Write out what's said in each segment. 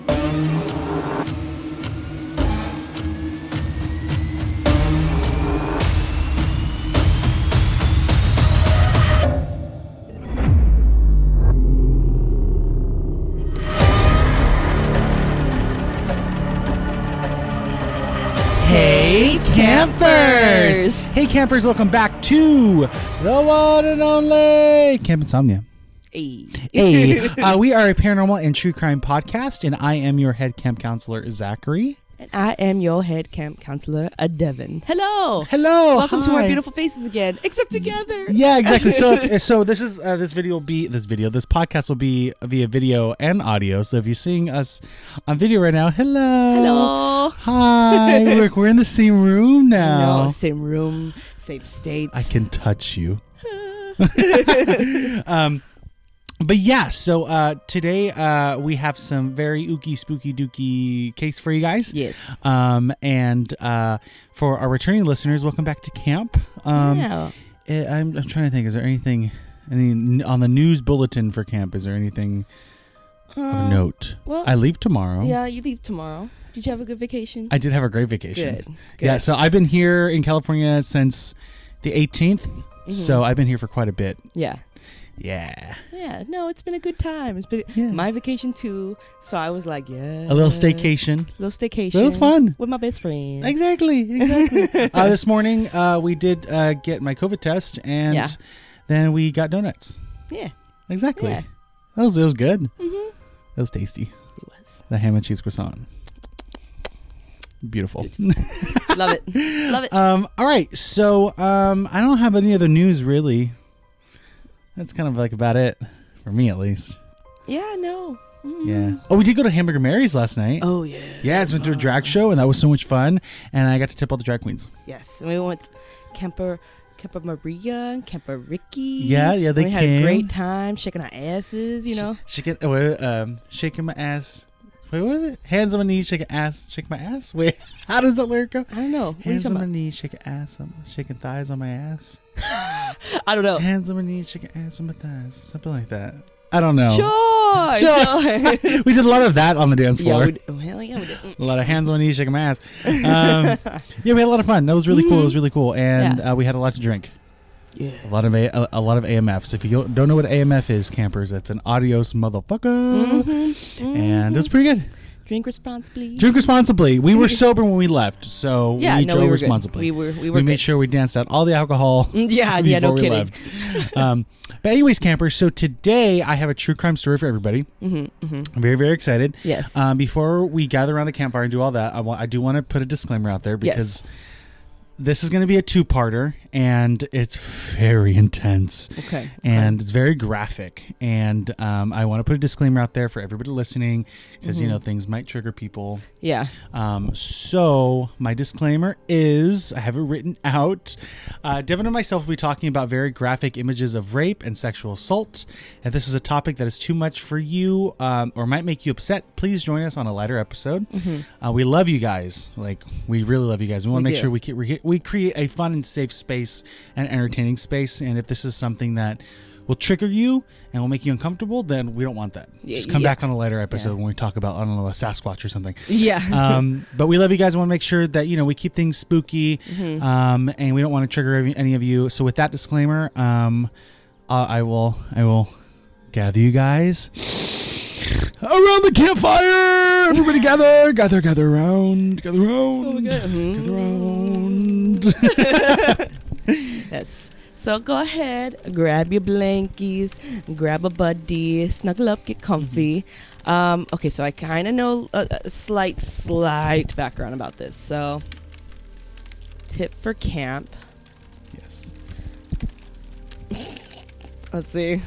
Hey campers! Hey campers, welcome back to the one and only Camp Insomnia. Hey. We are a paranormal and true crime podcast, and I am your head camp counselor, Zachary. And I am your head camp counselor, Devon. Hello. Hello. Welcome to hi. our beautiful faces again, except together. Yeah, exactly. So this is this podcast will be via video and audio. So if you're seeing us on video right now, hello. Hi. We're in the same room now. No, same room, same states. I can touch you. But yeah, so today we have some very ooky, spooky, dooky case for you guys. Yes. And for our returning listeners, welcome back to camp. Yeah. I'm trying to think. Is there anything on the news bulletin for camp? Is there anything of note? Well, I leave tomorrow. Yeah, you leave tomorrow. Did you have a good vacation? I did have a great vacation. Good. Yeah, so I've been here in California since the 18th. Mm-hmm. So I've been here for quite a bit. Yeah. Yeah. Yeah. No, it's been a good time. It's been my vacation too. So I was like, yeah. A little staycation. Little staycation. It was fun. With my best friend. Exactly. This morning we did get my COVID test, and then we got donuts. Yeah. Exactly. Yeah. It was good. Mm-hmm. It was tasty. It was. The ham and cheese croissant. Beautiful. Love it. Love it. All right. So I don't have any other news really. That's kind of like about it for me, at least. Yeah, no. Mm. Yeah. Oh, we did go to Hamburger Mary's last night. Oh, yeah. Yeah, it's went to a drag show, and that was so much fun. And I got to tip all the drag queens. Yes. And we went Camper Maria and Camper Ricky. Yeah, they came. We had a great time shaking our asses, you know. Shaking my ass. Wait, what is it? Hands on my knees, shaking ass, shake my ass. Wait, how does that lyric go? I don't know. Hands on my knees, shaking ass, shaking thighs on my ass. I don't know. Hands on my knees, shaking ass on my thighs, something like that. I don't know. Sure. We did a lot of that on the dance floor. Hell yeah, we did. A lot of hands on my knees, shaking my ass. Yeah, we had a lot of fun. That was really cool. It was really cool, and we had a lot to drink. Yeah. A lot of AMFs. If you don't know what AMF is, campers, that's an adios motherfucker. And it was pretty good. Drink responsibly. Drink responsibly. We were sober when we left, so we drove responsibly. We made sure we danced out all the alcohol. Yeah, before we kidding. left. But anyways, campers. So today I have a true crime story for everybody. I'm very, very excited. Yes. Before we gather around the campfire and do all that, I do want to put a disclaimer out there because. This is going to be a two-parter, and it's very intense. Okay. And it's very graphic. And I want to put a disclaimer out there for everybody listening because, things might trigger people. Yeah. So my disclaimer is, I have it written out. Devon and myself will be talking about very graphic images of rape and sexual assault. If this is a topic that is too much for you or might make you upset, please join us on a lighter episode. We love you guys. We really love you guys. We want to make sure we create a fun and safe space and entertaining space. And if this is something that will trigger you and will make you uncomfortable, then we don't want that. Just come back on a later episode when we talk about, I don't know, a Sasquatch or something. Yeah. But we love you guys. We want to make sure that, we keep things spooky and we don't want to trigger any of you. So with that disclaimer, I will gather you guys around the campfire. Everybody gather around. Oh my God. Gather around. Yes. So go ahead, grab your blankies, grab a buddy, snuggle up, get comfy. Okay, so I kind of know a slight background about this. So, tip for camp. Yes. Let's see.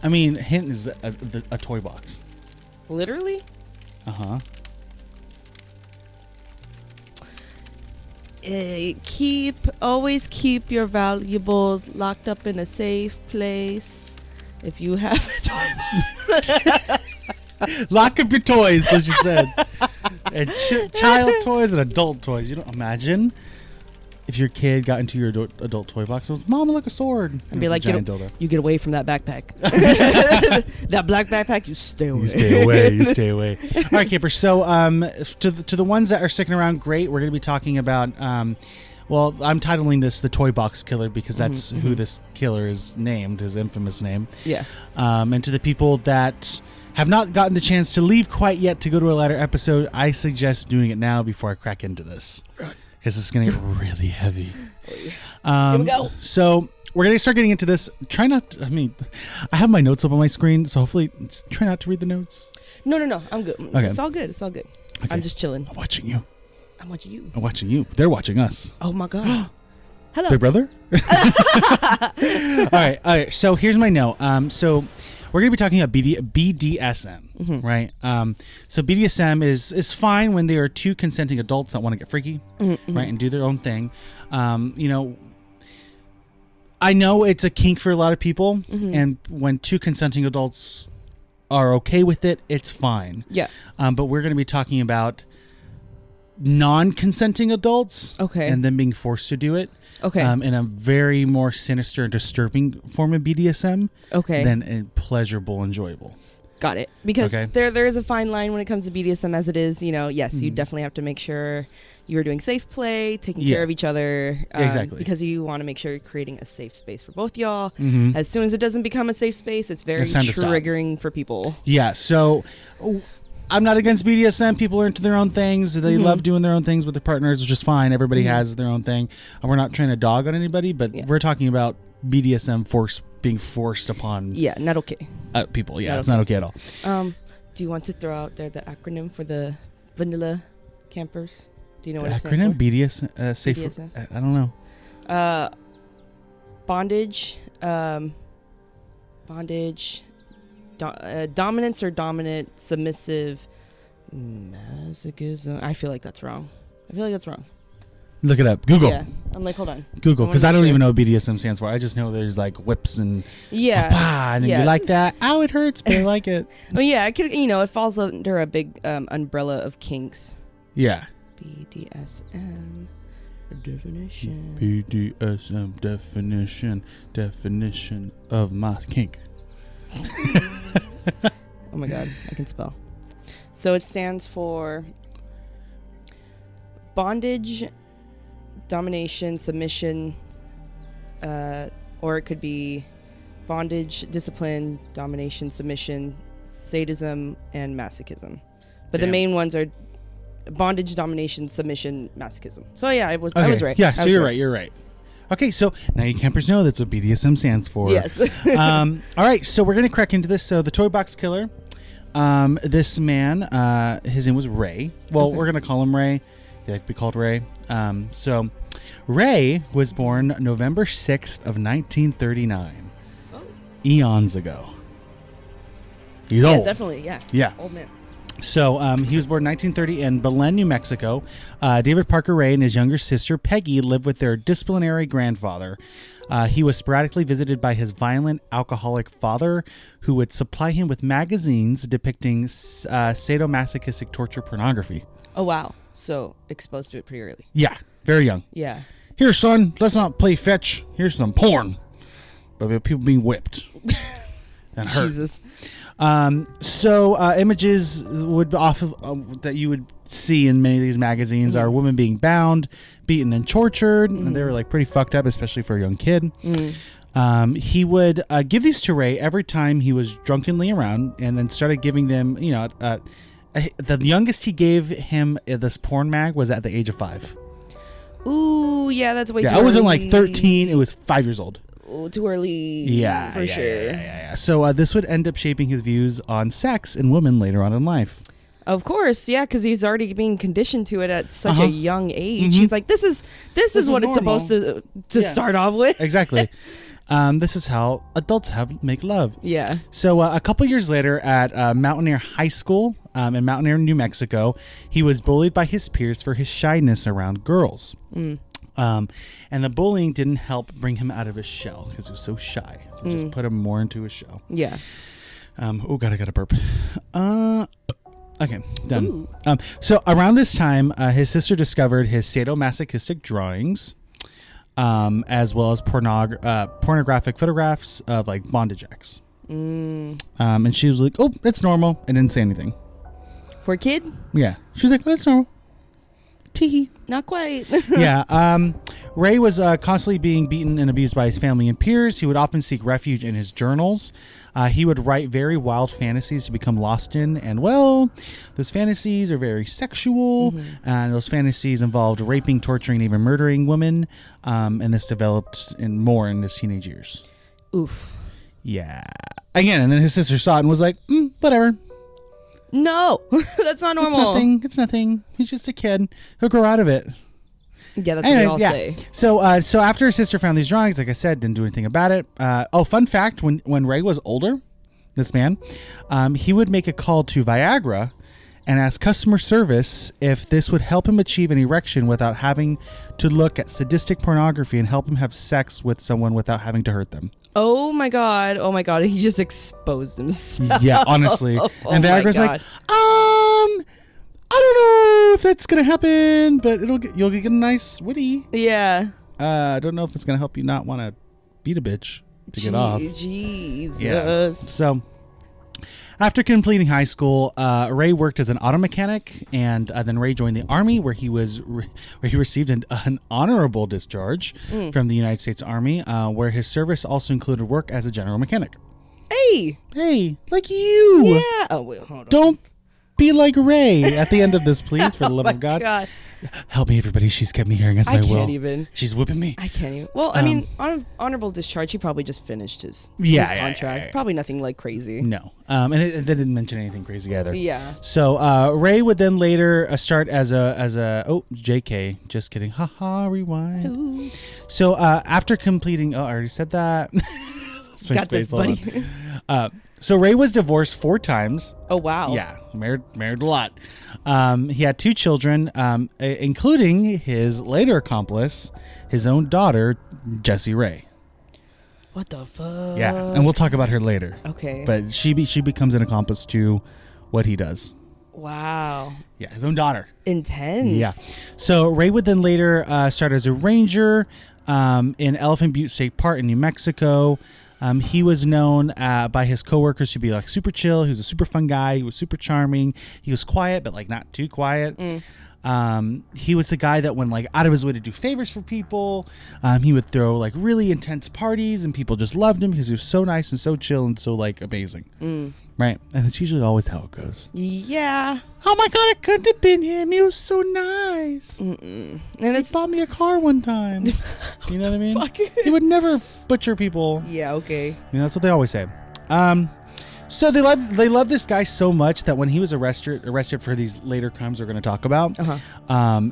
I mean, hint is a toy box. Literally? Uh-huh. Always keep your valuables locked up in a safe place. If you have a toy box. Lock up your toys, as you said. And child toys and adult toys. You don't imagine if your kid got into your adult toy box and was, Mom, look, a sword. And be like, you get away from that backpack. That black backpack, you stay away. You stay away. All right, campers. So to the ones that are sticking around, great. We're going to be talking about, well, I'm titling this The Toy Box Killer because that's who this killer is named, his infamous name. Yeah. And to the people that have not gotten the chance to leave quite yet to go to a later episode, I suggest doing it now before I crack into this. Because it's going to get really heavy. Here we go. So we're going to start getting into this. Try not to, I have my notes up on my screen, so hopefully try not to read the notes. No. I'm good. Okay. It's all good. Okay. I'm just chilling. I'm watching you. I'm watching you. I'm watching you. They're watching us. Oh, my God. Hello. Big brother? All right. So here's my note. So we're going to be talking about BDSM, right? So BDSM is fine when there are two consenting adults that want to get freaky, right, and do their own thing. I know it's a kink for a lot of people, and when two consenting adults are okay with it, it's fine. Yeah. But we're going to be talking about non-consenting adults, and them being forced to do it. Okay. In a very more sinister and disturbing form of BDSM. Okay. Than a pleasurable, enjoyable. Got it. Because there is a fine line when it comes to BDSM as it is. Yes, you definitely have to make sure you're doing safe play, taking care of each other. Exactly. Because you want to make sure you're creating a safe space for both y'all. As soon as it doesn't become a safe space, it's very triggering for people. Yeah. So I'm not against BDSM. People are into their own things. They love doing their own things with their partners, which is fine. Everybody has their own thing. And we're not trying to dog on anybody, but we're talking about BDSM being forced upon not okay. People. Yeah, it's not okay at all. Do you want to throw out there the acronym for the vanilla campers? Do you know what it stands for? BDSM? Safe. BDSM? I don't know. Bondage. Dominance or dominant, submissive, masochism. I feel like that's wrong. Look it up. Google. Yeah. I'm like, hold on. Google, because I don't even know what BDSM stands for. I just know there's like whips and and then you like that. Ow, it hurts, but I like it. Well, yeah, it falls under a big umbrella of kinks. Yeah. BDSM definition. BDSM definition of my kink. Oh my God, I can spell. So it stands for bondage, domination, submission, or it could be bondage, discipline, domination, submission, sadism, and masochism. But the main ones are bondage, domination, submission, masochism. So yeah, I was right. Yeah, so you're right. Okay, so now you campers know that's what BDSM stands for. Yes. All right, so we're going to crack into this. So the Toy Box Killer, this man, his name was Ray. Well, we're going to call him Ray. He liked to be called Ray. So Ray was born November 6th of 1939. Oh. Eons ago. He's old. Definitely, yeah. Yeah. Old man. So he was born in 1930 in Belen, New Mexico. David Parker Ray and his younger sister Peggy lived with their disciplinary grandfather. He was sporadically visited by his violent, alcoholic father, who would supply him with magazines depicting sadomasochistic torture pornography. Oh, wow. So exposed to it pretty early. Yeah, very young. Yeah. Here, son, let's not play fetch. Here's some porn. But people being whipped. And hurt. Jesus. So images would that you would see in many of these magazines are women being bound, beaten, and tortured. And they were like pretty fucked up, especially for a young kid. He would give these to Ray every time he was drunkenly around, and then started giving them. The youngest he gave him this porn mag was at the age of 5. Ooh, yeah, that's way too early. I wasn't like 13; it was 5 years old. Too early. Yeah, for sure. Yeah. So this would end up shaping his views on sex and women later on in life. Of course, yeah, because he's already being conditioned to it at such a young age. He's like, this is what it's supposed to start off with. Exactly. This is how adults make love. Yeah. So a couple years later at Mountaineer High School in Mountaineer, New Mexico, he was bullied by his peers for his shyness around girls. And the bullying didn't help bring him out of his shell because he was so shy. So just put him more into his shell. Yeah. Oh God, I got a burp. Okay, done. So around this time, his sister discovered his sadomasochistic drawings. as well as pornographic photographs of like bondage acts. And she was like, "Oh, it's normal," and didn't say anything. For a kid? Yeah, she was like, "Oh, it's normal." Tee. Not quite. Yeah. Ray was constantly being beaten and abused by his family and peers. He would often seek refuge in his journals. He would write very wild fantasies to become lost in. And, well, those fantasies are very sexual. And those fantasies involved raping, torturing, even murdering women. And this developed more in his teenage years. Oof. Yeah. Again, and then his sister saw it and was like, whatever. No, that's not normal. It's nothing. He's just a kid. He'll grow out of it. Yeah, that's what they all say. So after his sister found these drawings, like I said, didn't do anything about it. Fun fact, when Ray was older, this man, he would make a call to Viagra and ask customer service if this would help him achieve an erection without having to look at sadistic pornography and help him have sex with someone without having to hurt them. Oh my god. He just exposed himself. Yeah, honestly. And Viagra's like, I don't know if that's gonna happen, but you'll get a nice woody. Yeah. I don't know if it's gonna help you not want to beat a bitch to get off. Jesus. Yeah. So after completing high school, Ray worked as an auto mechanic, and then Ray joined the Army, where he received an honorable discharge from the United States Army, where his service also included work as a general mechanic. Hey, like you. Yeah. Oh wait, hold on. Don't be like Ray at the end of this, please, for the love of God. Help me, everybody. She's kept me here against my will. I can't even. She's whipping me. I can't even. Well, I mean, honorable discharge, he probably just finished his contract. Yeah. Probably nothing like crazy. No. And they didn't mention anything crazy either. Yeah. So Ray would then later start as a JK. Just kidding. Haha, rewind. Ooh. So after completing, I already said that. Got this, buddy. So Ray was divorced 4 times. Oh, wow. Yeah, married a lot. He had 2 children, including his later accomplice, his own daughter, Jessie Ray. What the fuck? Yeah, and we'll talk about her later. Okay. But she becomes an accomplice to what he does. Wow. Yeah, his own daughter. Intense. Yeah. So Ray would then later start as a ranger in Elephant Butte State Park in New Mexico. He was known by his coworkers to be like super chill. He was a super fun guy. He was super charming. He was quiet, but like not too quiet. He was the guy that went like out of his way to do favors for people. He would throw like really intense parties, and people just loved him because he was so nice and so chill and so like amazing. Right, and that's usually always how it goes. Yeah. Oh my God, it couldn't have been him. He was so nice. And he bought me a car one time. You know what I mean? Fuck it. He would never butcher people. Yeah. Okay. You know, that's what they always say. So they love this guy so much that when he was arrested for these later crimes we're going to talk about,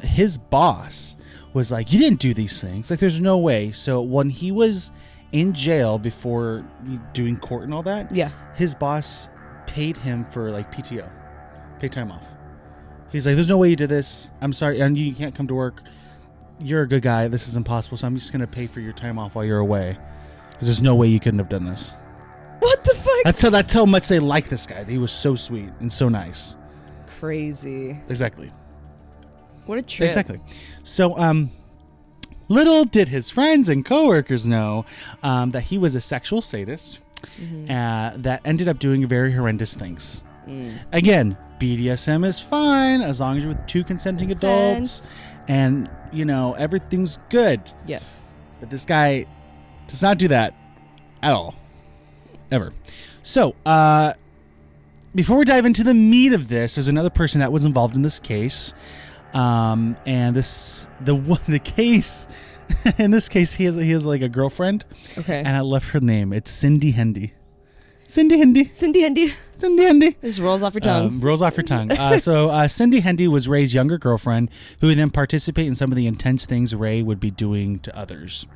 his boss was like, "You didn't do these things. Like, there's no way." So when he was in jail before doing court and all that, his boss paid him for like PTO, paid time off. He's like, "There's no way you did this. I'm sorry, and you can't come to work. You're a good guy. This is impossible. So I'm just going to pay for your time off while you're away, because there's no way you couldn't have done this." What the fuck? That's how much they like this guy. He was so sweet and so nice. Crazy. Exactly. What a trip. Exactly. So, little did his friends and coworkers know that he was a sexual sadist that ended up doing very horrendous things. Again, BDSM is fine as long as you're with 2 consenting adults, and you know everything's good. Yes. But this guy does not do that at all. Ever. So, before we dive into the meat of this, there's another person that was involved in this case. And the case, in this case, he has like a girlfriend. Okay. And I love her name. It's Cindy Hendy. Cindy Hendy. This rolls off your tongue. Rolls off your tongue. So Cindy Hendy was Ray's younger girlfriend, who would then participate in some of the intense things Ray would be doing to others.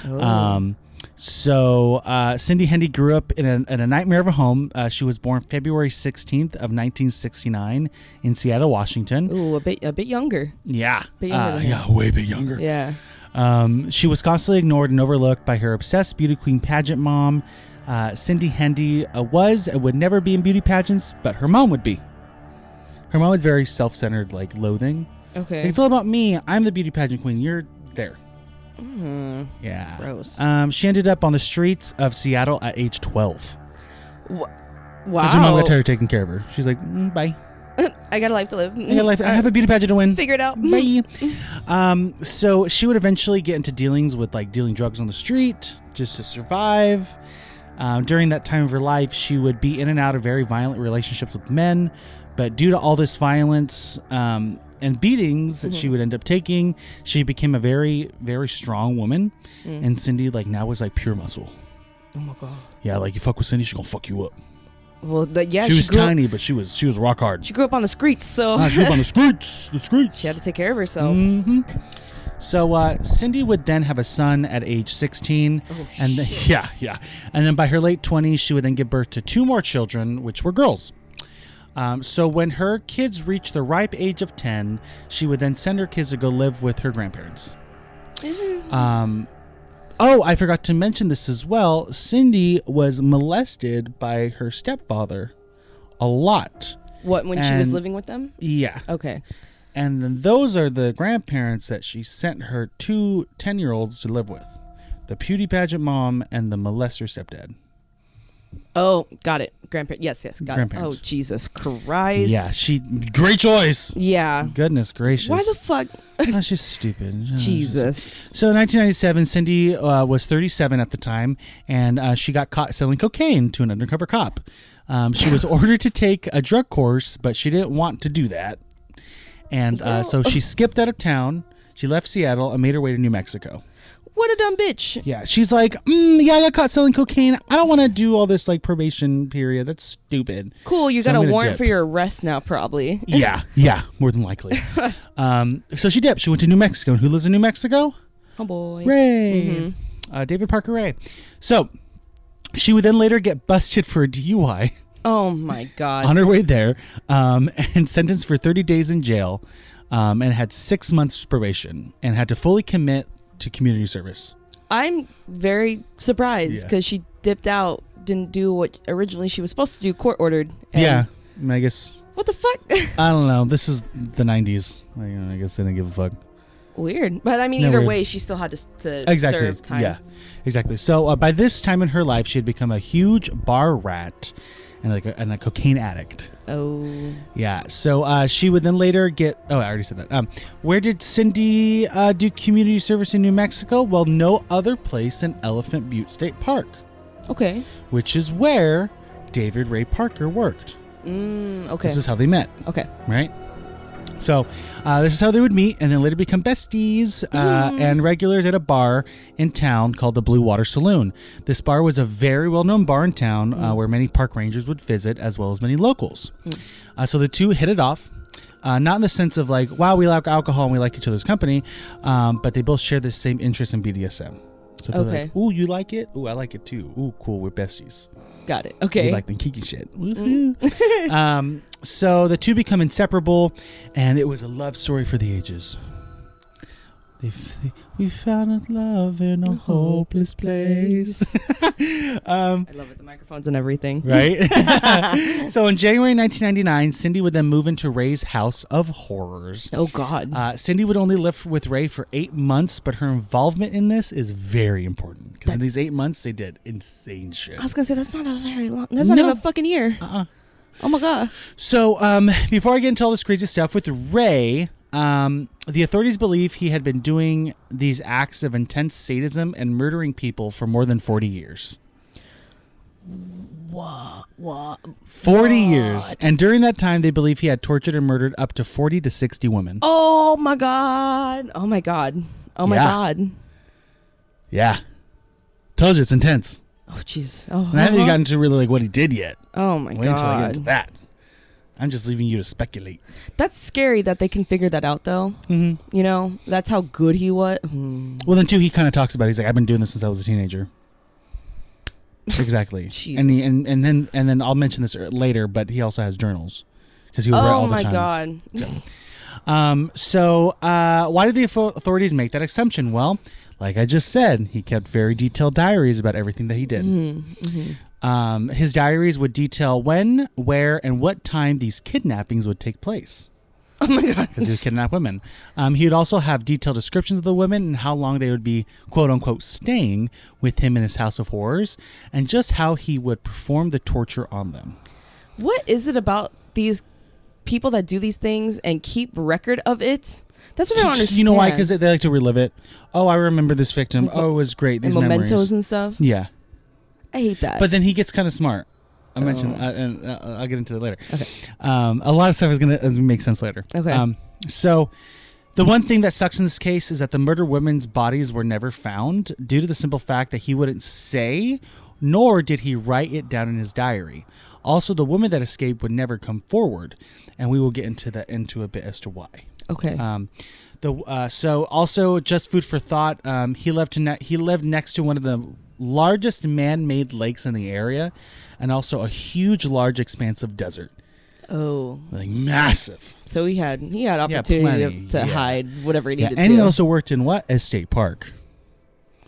Oh. So Cindy Hendy grew up in a nightmare of a home. She was born February 16th of 1969 in Seattle, Washington. Ooh, a bit younger. Yeah. Bit younger yeah, way bit younger. Yeah. She was constantly ignored and overlooked by her obsessed beauty queen pageant mom. Cindy Hendy was and would never be in beauty pageants, but her mom would be. Her mom was very self-centered, like loathing. Okay. It's all about me. I'm the beauty pageant queen. You're there. Yeah. Gross. She ended up on the streets of Seattle at age 12. Wow. Because her mom got tired of taking care of her. She's like, bye. I got a life to live. I got a life. I have a beauty pageant to win. Figure it out. Bye. So she would eventually get into dealings with like dealing drugs on the street just to survive. During that time of her life, she would be in and out of very violent relationships with men. But due to all this violence and beatings that she would end up taking, she became a very, very strong woman. And Cindy like now was like pure muscle. Oh my God. Yeah, like you fuck with Cindy, she's gonna fuck you up. Well, she was tiny, but she was rock hard. She grew up on the streets, so she grew up on the streets. She had to take care of herself. Mm-hmm. So Cindy would then have a son at age 16, and then by her late 20s, she would then give birth to 2 more children, which were girls. So when her kids reached the ripe age of 10, she would then send her kids to go live with her grandparents. I forgot to mention this as well. Cindy was molested by her stepfather a lot. What, when she was living with them? Yeah. Okay. And then those are the grandparents that she sent her 2 10-year-olds to live with. The beauty pageant mom and the molester stepdad. Oh, got it. Grandparents. Yes, got it. Oh, Jesus Christ. Yeah, great choice. Yeah. Goodness gracious. Why the fuck? That's just stupid. Jesus. So in 1997, Cindy was 37 at the time, and she got caught selling cocaine to an undercover cop. She was ordered to take a drug course, but she didn't want to do that. And so she skipped out of town. She left Seattle and made her way to New Mexico. What a dumb bitch. Yeah, she's like, I got caught selling cocaine. I don't want to do all this like probation period. That's stupid. Cool, you got a warrant for your arrest now, probably. Yeah, more than likely. So she dipped. She went to New Mexico. And who lives in New Mexico? Oh boy, Ray. David Parker Ray. So she would then later get busted for a DUI. Oh my God. On her way there, and sentenced for 30 days in jail, and had 6 months probation, and had to fully commit to community service. I'm very surprised because she dipped out, didn't do what originally she was supposed to do, court ordered. Yeah, I guess. What the fuck? I don't know. This is the 90s. I guess they didn't give a fuck. Weird. But I mean, either way, she still had to serve time. Yeah, exactly. So by this time in her life, she had become a huge bar rat and a cocaine addict. Oh. Yeah. So she would then later get... Oh, I already said that. Where did Cindy do community service in New Mexico? Well, no other place than Elephant Butte State Park. Okay. Which is where David Ray Parker worked. Okay. This is how they met. Okay. Right? So this is how they would meet and then later become besties and regulars at a bar in town called the Blue Water Saloon. This bar was a very well-known bar in town where many park rangers would visit as well as many locals. So the two hit it off. Not in the sense of like, wow, we like alcohol and we like each other's company, but they both share the same interest in BDSM. So they're like, ooh, you like it? Ooh, I like it too. Ooh, cool, we're besties. Got it. Okay. We like the kinky shit. Woohoo. So the two become inseparable, and it was a love story for the ages. We found love in a hopeless place. I love it. The microphones and everything. Right? So in January 1999, Cindy would then move into Ray's house of horrors. Oh, God. Cindy would only live with Ray for 8 months, but her involvement in this is very important. Because in these 8 months, they did insane shit. I was going to say, that's not a very long... That's not even a fucking year. Oh, my God. So before I get into all this crazy stuff with Ray... the authorities believe he had been doing these acts of intense sadism and murdering people for more than 40 years. What? 40 years. And during that time, they believe he had tortured and murdered up to 40 to 60 women. Oh, my God. Oh, my God. Oh, my God. Yeah. Told you, it's intense. Oh, jeez. Oh, and I haven't even gotten into really like what he did yet. Oh, my God. Wait until I get into that. I'm just leaving you to speculate. That's scary that they can figure that out, though. Mm-hmm. You know, that's how good he was. Well, then, too, he kind of talks about it. He's like, I've been doing this since I was a teenager. Exactly. Jesus. And then I'll mention this later, but he also has journals. Because he would write all the time. Oh, my God. So why did the authorities make that assumption? Well, like I just said, he kept very detailed diaries about everything that he did. His diaries would detail when, where, and what time these kidnappings would take place. Oh my God. Because he would kidnap women. He would also have detailed descriptions of the women and how long they would be, quote unquote, staying with him in his house of horrors, and just how he would perform the torture on them. What is it about these people that do these things and keep record of it? That's what I don't understand. You know why? Because they like to relive it. Oh, I remember this victim. Like, oh, it was great. These and mementos memories. and stuff. Yeah. I hate that. But then he gets kind of smart. I mentioned, and I'll get into that later. Okay. A lot of stuff is going to make sense later. Okay. So the one thing that sucks in this case is that the murdered women's bodies were never found due to the simple fact that he wouldn't say, nor did he write it down in his diary. Also, the woman that escaped would never come forward, and we will get into a bit as to why. Okay. So also just food for thought. He lived next to one of the largest man-made lakes in the area, and also a huge, large expanse of desert. Oh, like massive. So he had opportunity to hide whatever he needed to. And he also worked in what? A state park.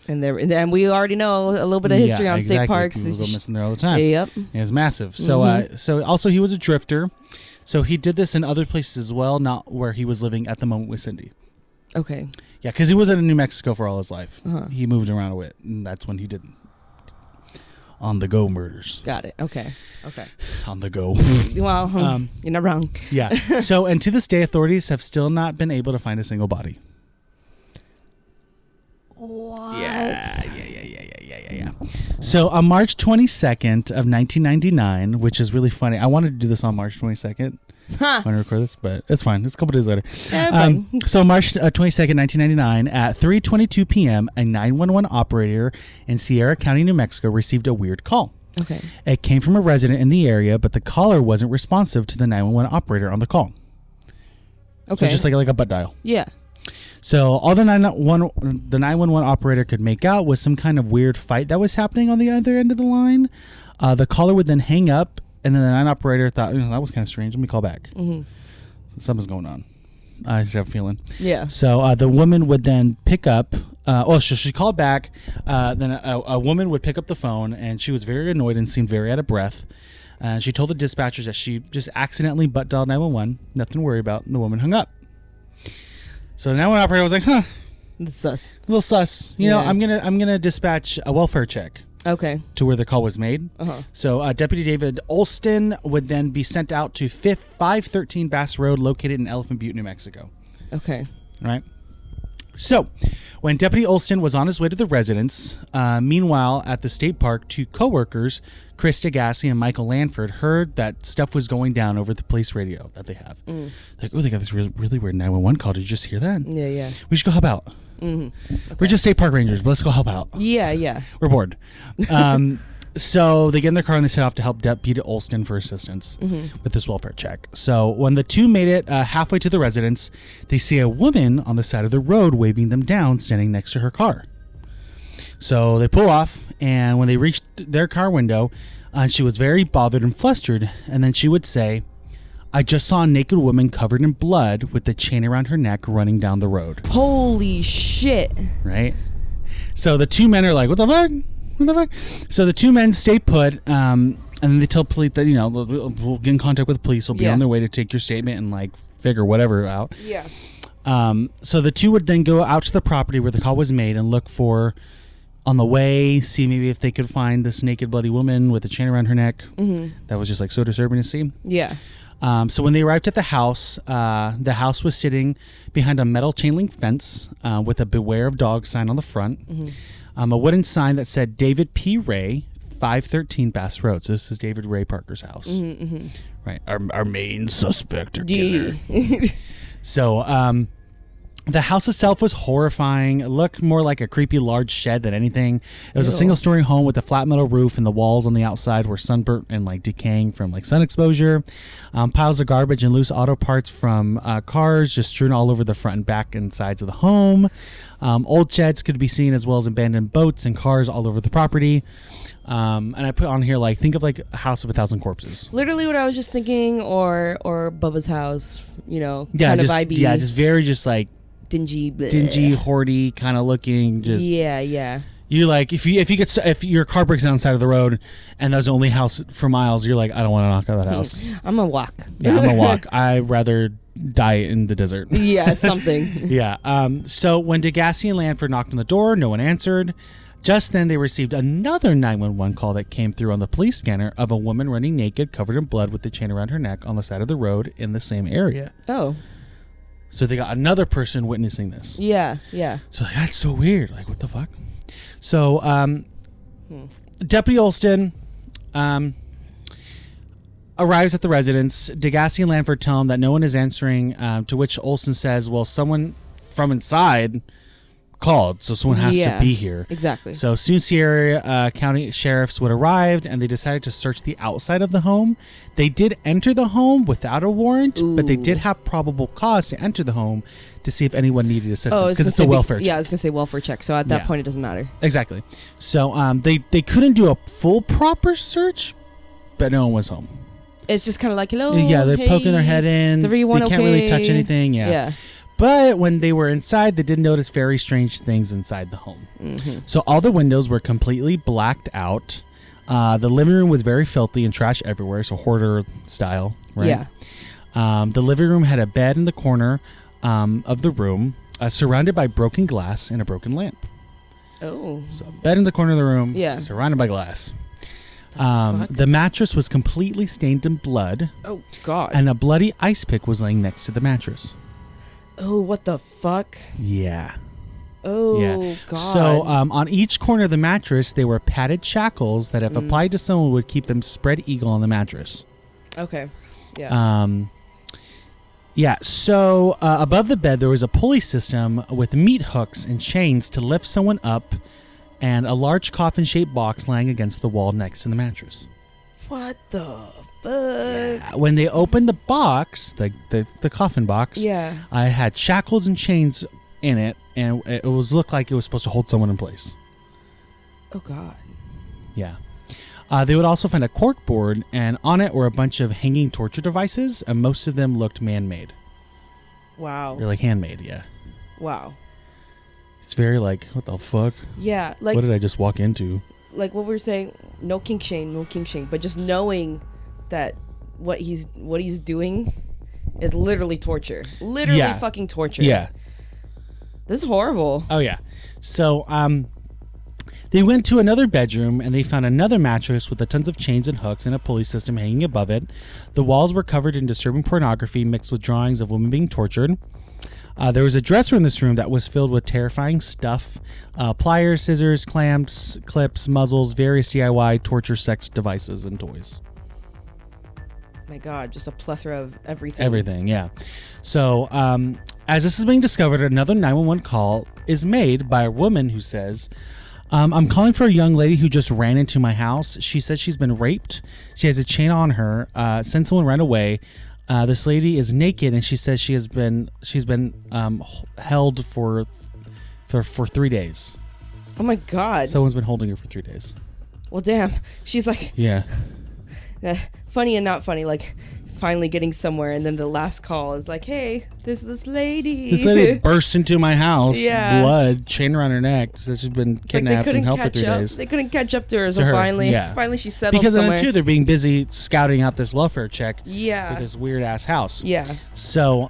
And we already know a little bit of history on state parks. People go missing there all the time. Yep. It was massive. So so also he was a drifter. So he did this in other places as well, not where he was living at the moment with Cindy. Okay. Yeah, because he was in New Mexico for all his life. Uh-huh. He moved around a bit, and that's when he did on-the-go murders. Got it. Okay. On the go. Well, you're not wrong. Yeah. So, and to this day, authorities have still not been able to find a single body. What? Yeah. So on March 22nd of 1999, which is really funny. I wanted to do this on March 22nd. I want to record this, but it's fine. It's a couple days later. So March 22nd, 1999, at 3:22 p.m., a 911 operator in Sierra County, New Mexico, received a weird call. Okay. It came from a resident in the area, but the caller wasn't responsive to the 911 operator on the call. Okay. So just like a butt dial. Yeah. So all the 911 operator could make out was some kind of weird fight that was happening on the other end of the line. The caller would then hang up, and then the 911 operator thought, that was kind of strange. Let me call back. Mm-hmm. Something's going on. I just have a feeling. Yeah. So the woman would then pick up. So she called back. Then a woman would pick up the phone, and she was very annoyed and seemed very out of breath. She told the dispatchers that she just accidentally butt dialed 911. Nothing to worry about. And the woman hung up. So the 911 operator was like, It's sus. A little sus. You know, I'm gonna dispatch a welfare check. Okay. To where the call was made. Uh-huh. So Deputy David Olston would then be sent out to 513 Bass Road, located in Elephant Butte, New Mexico. Okay. All right. So when Deputy Olston was on his way to the residence, meanwhile at the state park, two coworkers, Chris Degassi and Michael Lanford, heard that stuff was going down over the police radio that they have. Like, they got this really weird 911 call. Did you just hear that? Yeah. We should go help out. Mm-hmm. Okay. We're just state park rangers, but let's go help out. Yeah. We're bored. So they get in their car and they set off to help Deputy Olston for assistance with this welfare check. So when the two made it halfway to the residence, they see a woman on the side of the road waving them down, standing next to her car. So they pull off, and when they reached their car window, she was very bothered and flustered, and then she would say, "I just saw a naked woman covered in blood with the chain around her neck running down the road." Holy shit. Right? So the two men are like, what the fuck? So the two men stay put, and then they tell police that, we'll get in contact with the police. They'll be on their way to take your statement and, figure whatever out. Yeah. So the two would then go out to the property where the call was made and look for, on the way, see maybe if they could find this naked, bloody woman with a chain around her neck. Mm-hmm. That was just, so disturbing to see. Yeah. So when they arrived at the house was sitting behind a metal chain link fence with a "Beware of Dogs" sign on the front, a wooden sign that said David P. Ray, 513 Bass Road. So this is David Ray Parker's house, right? Our main suspect or killer. So the house itself was horrifying. It looked more like a creepy large shed than anything. It was a single-story home with a flat metal roof, and the walls on the outside were sunburnt and decaying from sun exposure. Piles of garbage and loose auto parts from cars just strewn all over the front and back and sides of the home. Old sheds could be seen, as well as abandoned boats and cars all over the property. And I put on here think of a house of 1,000 corpses. Literally what I was just thinking, or Bubba's house, kind just, of vibey. Yeah, just very dingy, hoardy kind of looking. Just yeah. You if your car breaks down the side of the road and that's the only house for miles, you're like, I don't want to knock out that house. I'm gonna walk. Yeah, I'm gonna walk. I rather die in the desert. Yeah, something. Yeah. So when Degassi and Lanford knocked on the door, no one answered. Just then, they received another 911 call that came through on the police scanner of a woman running naked, covered in blood, with the chain around her neck on the side of the road in the same area. Oh. So they got another person witnessing this. Yeah. So that's so weird. Like, what the fuck? So, Deputy Olston arrives at the residence. Degassi and Lanford tell him that no one is answering, to which Olson says, well, someone from inside called, so someone has to be here. Exactly. So soon Sierra County sheriffs would arrive, and they decided to search the outside of the home. They did enter the home without a warrant, but they did have probable cause to enter the home to see if anyone needed assistance, because it's a welfare check. Yeah, I was going to say welfare check, so at that point it doesn't matter. Exactly. So they couldn't do a full proper search, but no one was home. It's just kind of like, hello, yeah, they're poking their head in. Is everyone they can't really touch anything. Yeah. But when they were inside, they did notice very strange things inside the home. Mm-hmm. So all the windows were completely blacked out. The living room was very filthy and trash everywhere, so hoarder style, right? Yeah. The living room had a bed in the corner of the room, surrounded by broken glass and a broken lamp. Oh. So bed in the corner of the room, surrounded by glass. The mattress was completely stained in blood. Oh, God. And a bloody ice pick was laying next to the mattress. Oh, what the fuck? Yeah. Oh, God. So on each corner of the mattress, there were padded shackles that, if applied to someone, would keep them spread eagle on the mattress. Okay. Yeah. So above the bed, there was a pulley system with meat hooks and chains to lift someone up, and a large coffin-shaped box lying against the wall next to the mattress. What the fuck? Yeah. When they opened the box, the coffin box, I had shackles and chains in it, and it looked like it was supposed to hold someone in place. Oh, God. Yeah. They would also find a cork board, and on it were a bunch of hanging torture devices, and most of them looked man-made. Wow. They're like handmade, yeah. Wow. It's very like, what the fuck? Yeah. Like, what did I just walk into? Like what we were saying, no kink shame, but just knowing that what he's doing is literally torture. Literally fucking torture. Yeah. This is horrible. Oh, yeah. So, they went to another bedroom, and they found another mattress with tons of chains and hooks and a pulley system hanging above it. The walls were covered in disturbing pornography mixed with drawings of women being tortured. There was a dresser in this room that was filled with terrifying stuff. Pliers, scissors, clamps, clips, muzzles, various DIY torture sex devices and toys. My God, just a plethora of everything. Everything, yeah. So, as this is being discovered, another 911 call is made by a woman who says, I'm calling for a young lady who just ran into my house. She says she's been raped. She has a chain on her. Since someone ran away. This lady is naked, and she says she's been held for 3 days. Oh my God! Someone's been holding her for 3 days. Well, damn. She's like, funny and not funny. Like, finally getting somewhere, and then the last call is like, hey, this lady. This lady burst into my house. Yeah. Blood, chain around her neck. Says she's been kidnapped and held for 3 days. They couldn't catch up to her, so finally she settled because somewhere. Because then too, they're being busy scouting out this welfare check. Yeah. For this weird ass house. Yeah. So,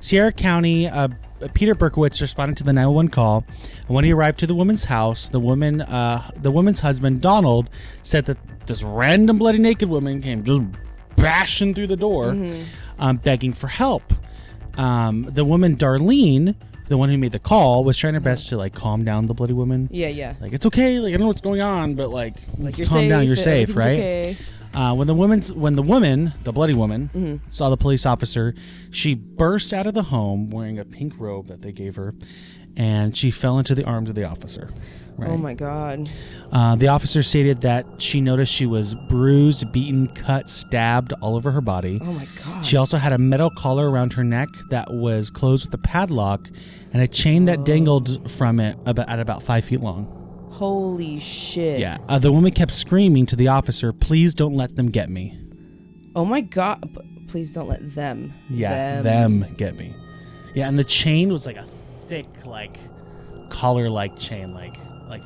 Sierra County. Peter Berkowitz responded to the 911 call, and when he arrived to the woman's house, the woman's husband Donald said that this random bloody naked woman came just bashing through the door, begging for help. The woman Darlene, the one who made the call, was trying her best to like calm down the bloody woman. Yeah. Like, it's okay. Like, I don't know what's going on, but like you're calm safe, down. You're safe, right? Okay. When the woman, the bloody woman, saw the police officer, she burst out of the home wearing a pink robe that they gave her, and she fell into the arms of the officer. Right? Oh my God. The officer stated that she noticed she was bruised, beaten, cut, stabbed all over her body. Oh my God. She also had a metal collar around her neck that was closed with a padlock, and a chain that dangled from it at about 5 feet long. Holy shit. Yeah. The woman kept screaming to the officer, please don't let them get me. Oh my God. Please don't let them. Yeah, them get me. Yeah, and the chain was like a thick, like, collar-like chain, like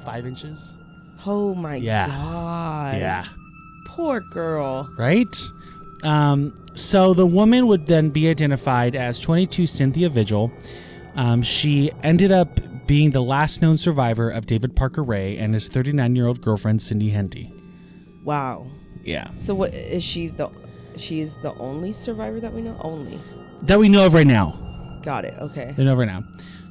5 inches. Oh my God. Yeah. Poor girl. Right? So the woman would then be identified as 22 Cynthia Vigil. She ended up being the last known survivor of David Parker Ray and his 39-year-old girlfriend, Cindy Hendy. Wow. Yeah. So what is she she is the only survivor that we know? Only. That we know of right now. Got it. Okay. We know of right now.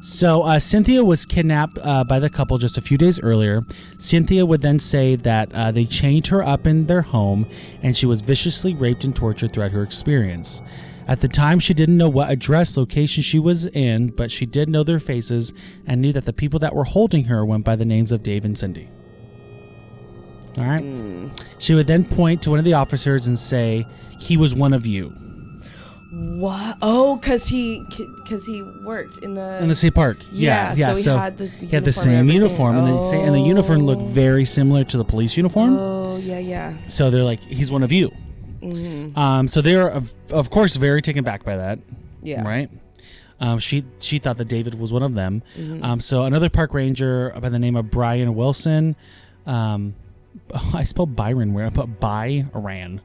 So Cynthia was kidnapped by the couple just a few days earlier. Cynthia would then say that they chained her up in their home and she was viciously raped and tortured throughout her experience. At the time, she didn't know what address location she was in, but she did know their faces and knew that the people that were holding her went by the names of Dave and Cindy. All right. She would then point to one of the officers and say, "He was one of you." What? Oh, because he worked in the state park. Yeah. So he had the same uniform, and the uniform looked very similar to the police uniform. Oh, yeah. So they're like, "He's one of you." Mm-hmm. So they're of course very taken back by that. Yeah. Right. She thought that David was one of them. Mm-hmm. So another park ranger by the name of Brian Wilson. I spelled Byron where I put Byron.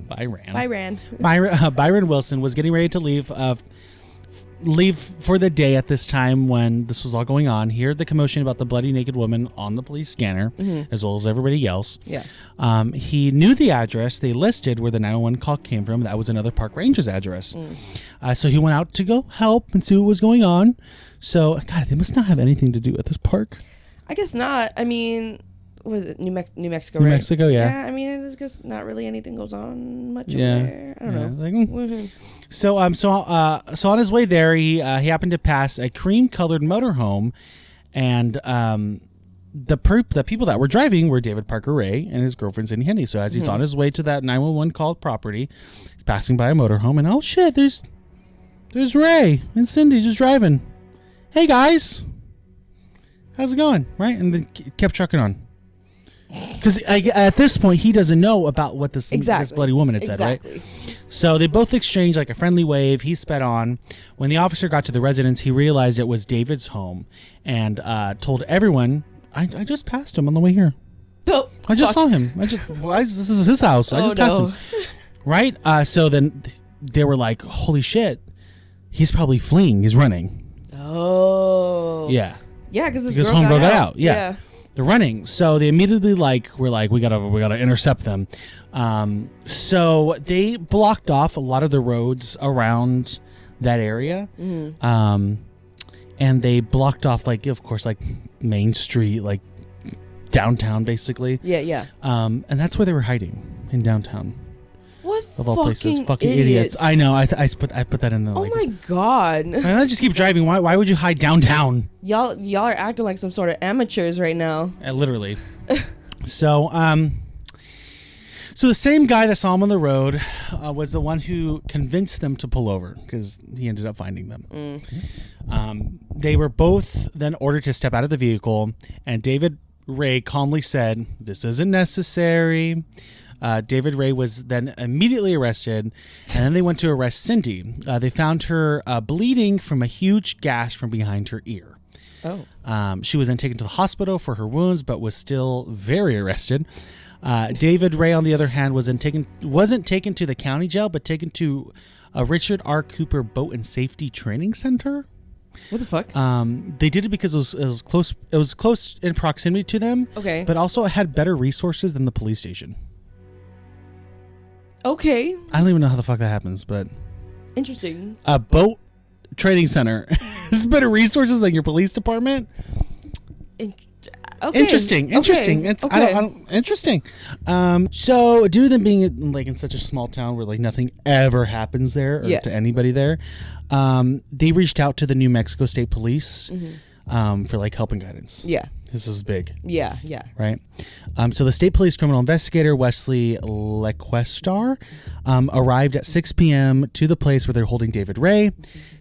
Byron Wilson was getting ready to leave for the day at this time when this was all going on. He heard the commotion about the bloody naked woman on the police scanner, as well as everybody else. Yeah. He knew the address they listed where the 911 call came from. That was another park ranger's address. So he went out to go help and see what was going on. So, God, they must not have anything to do at this park. I guess not. I mean, was it New Mexico? New right? Mexico, yeah. Yeah, I mean, it's just not really anything goes on much over Yeah. there. I don't know. Like, So on his way there, he happened to pass a cream-colored motorhome, and the people that were driving were David Parker Ray and his girlfriend Cindy Hendy. So as he's on his way to that 911 called property, he's passing by a motorhome, and oh shit, there's Ray and Cindy just driving. Hey guys, how's it going? Right, and then kept trucking on. Because at this point, he doesn't know about what this bloody woman had said, right? So they both exchanged like a friendly wave. He sped on. When the officer got to the residence, he realized it was David's home and told everyone, I just passed him on the way here. Oh, I just saw him. This is his house. I just passed him. Right? So then they were like, holy shit, he's probably fleeing. He's running. Oh. Yeah. Yeah, because his homegirl girl got out. Yeah. They're running, so they immediately we gotta intercept them. So they blocked off a lot of the roads around that area, and they blocked off of course Main Street, like downtown, basically. Yeah. And that's where they were hiding, in downtown. What of all places, fucking idiots! I know. I put that in the. Oh my god! Why not just keep driving? Why would you hide downtown? Y'all are acting like some sort of amateurs right now. Literally. So the same guy that saw him on the road was the one who convinced them to pull over because he ended up finding them. They were both then ordered to step out of the vehicle, and David Ray calmly said, "This isn't necessary." David Ray was then immediately arrested, and then they went to arrest Cindy. They found her bleeding from a huge gash from behind her ear. Oh. She was then taken to the hospital for her wounds, but was still very arrested. David Ray, on the other hand, wasn't taken to the county jail, but taken to a Richard R. Cooper Boat and Safety Training Center. What the fuck? They did it because it was close. It was close in proximity to them. Okay. But also it had better resources than the police station. Okay. I don't even know how the fuck that happens, but interesting. A boat training center has better resources than your police department. Okay. Interesting. It's I don't interesting. So due to them being in such a small town where nothing ever happens there or to anybody there, they reached out to the New Mexico State Police for help and guidance. Yeah. This is big. Yeah. Right? So the state police criminal investigator, Wesley Lequestar, arrived at 6 p.m. to the place where they're holding David Ray.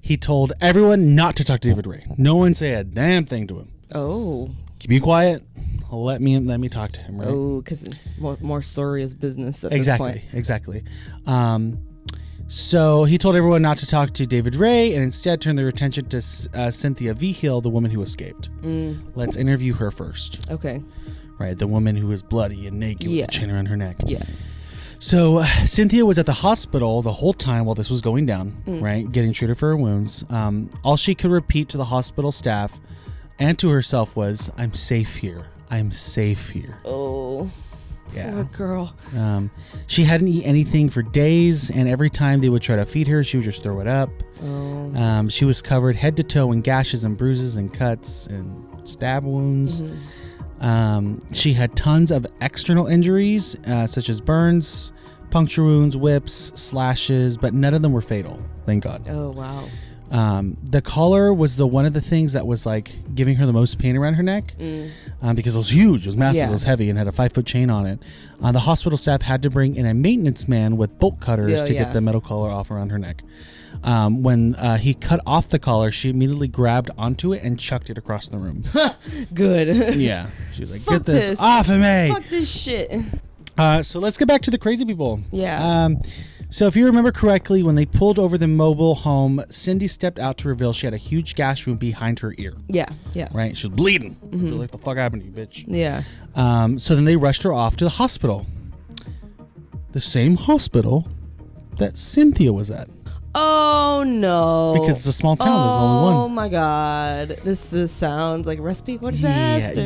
He told everyone not to talk to David Ray. No one say a damn thing to him. Oh. Be quiet. Let me talk to him, right? Oh, because it's more serious business at this point. Exactly. So he told everyone not to talk to David Ray and instead turn their attention to Cynthia Vigil, the woman who escaped. Let's interview her first. Okay. Right, the woman who was bloody and naked with a chain around her neck. Yeah. So Cynthia was at the hospital the whole time while this was going down, right? Getting treated for her wounds. All she could repeat to the hospital staff and to herself was, "I'm safe here. I'm safe here." Oh, yeah. Poor girl. She hadn't eaten anything for days, and every time they would try to feed her, she would just throw it up. Oh. She was covered head to toe in gashes and bruises and cuts and stab wounds. She had tons of external injuries, such as burns, puncture wounds, whips, slashes, but none of them were fatal. Thank God. Oh, wow. The collar was one of the things that was like giving her the most pain around her neck, because it was huge, it was massive, it was heavy, and had a 5-foot chain on it. The hospital staff had to bring in a maintenance man with bolt cutters to get the metal collar off around her neck. When he cut off the collar, she immediately grabbed onto it and chucked it across the room. Good. Yeah, she was like, "Get this off of me! Fuck this shit." So let's get back to the crazy people. Yeah. So if you remember correctly, when they pulled over the mobile home, Cindy stepped out to reveal she had a huge gash wound behind her ear. Yeah. Right? She was bleeding. Like, "What the fuck happened to you, bitch?" Yeah. So then they rushed her off to the hospital. The same hospital that Cynthia was at. Oh, no. Because it's a small town. There's only one. Oh, my God. This sounds like a recipe for disaster.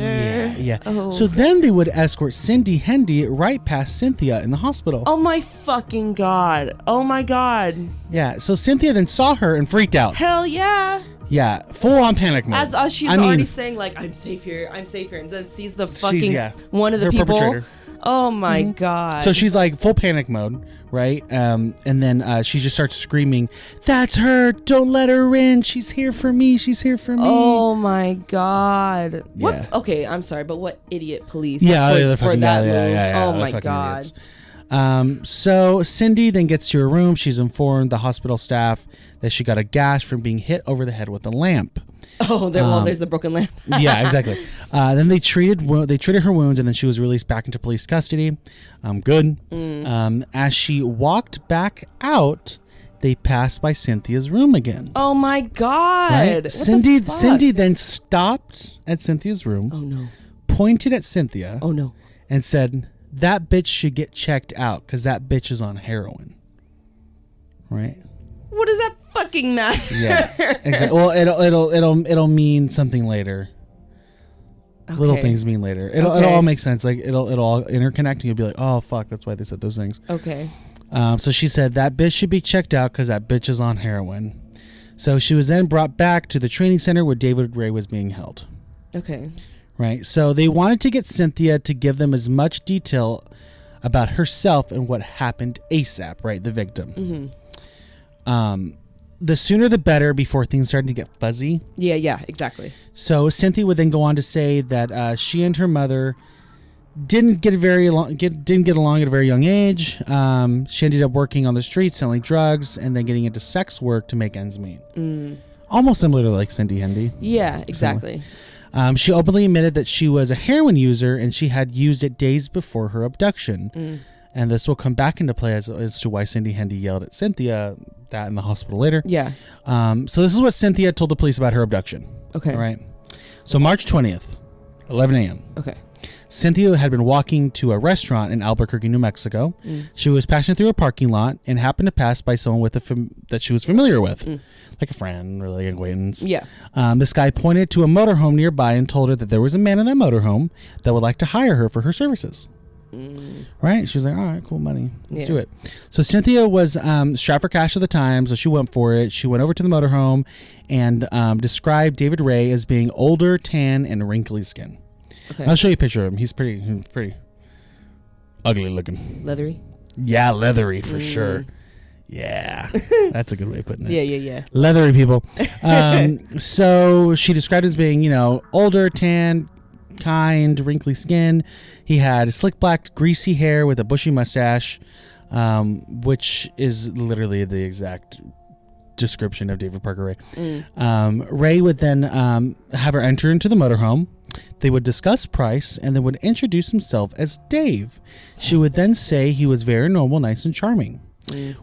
Yeah. Oh. So then they would escort Cindy Hendy right past Cynthia in the hospital. Oh, my fucking God. Oh, my God. Yeah. So Cynthia then saw her and freaked out. Hell yeah. Yeah. Full on panic mode. As she's already saying, like, I'm safe here. And then sees the fucking one of the her people. Perpetrator. Oh, my God. So she's like full panic mode, right? And then she just starts screaming, "That's her! Don't let her in! She's here for me! She's here for me!" Oh my God! What? Yeah. Okay, I'm sorry, but what idiot police? For that move? Yeah, oh my God! So Cindy then gets to her room. She's informed the hospital staff that she got a gash from being hit over the head with a lamp. Oh, there's a broken lamp. Yeah, exactly. Then they treated her wounds, and then she was released back into police custody. Good. As she walked back out, they passed by Cynthia's room again. Oh my God! Right? Cindy then stopped at Cynthia's room. Oh no! Pointed at Cynthia. Oh no! And said, "That bitch should get checked out because that bitch is on heroin." Right? What does that fucking matter? Yeah, exactly. Well, it'll mean something later. Okay. Little things mean later. It'll all make sense. Like it'll all interconnect, and you'll be like, "Oh fuck, that's why they said those things." Okay. So she said that bitch should be checked out because that bitch is on heroin. So she was then brought back to the training center where David Ray was being held. Okay. Right. So they wanted to get Cynthia to give them as much detail about herself and what happened ASAP. Right, the victim. The sooner the better before things started to get fuzzy. Yeah, exactly. So Cynthia would then go on to say that she and her mother didn't get along at a very young age. She ended up working on the streets, selling drugs, and then getting into sex work to make ends meet. Almost similar to like Cindy Hendy. Yeah, exactly. She openly admitted that she was a heroin user and she had used it days before her abduction. And this will come back into play as to why Cindy Hendy yelled at Cynthia that in the hospital later. Yeah. So this is what Cynthia told the police about her abduction. Okay. All right. So March 20th, 11 a.m. Okay. Cynthia had been walking to a restaurant in Albuquerque, New Mexico. She was passing through a parking lot and happened to pass by someone that she was familiar with, like a friend, really, an acquaintance. Yeah. This guy pointed to a motorhome nearby and told her that there was a man in that motorhome that would like to hire her for her services. Right? She was like, "All right, cool, money. Let's do it." So Cynthia was strapped for cash at the time, so she went for it. She went over to the motorhome and described David Ray as being older, tan, and wrinkly skin. Okay. I'll show you a picture of him. He's pretty ugly looking. Leathery? Yeah, leathery for sure. Yeah. That's a good way of putting it. Yeah. Leathery people. So she described as being, older, tan, kind, wrinkly skin. He had slick black, greasy hair with a bushy mustache, which is literally the exact description of David Parker Ray. Ray would then have her enter into the motorhome. They would discuss price and then would introduce himself as Dave. She would then say he was very normal, nice, and charming.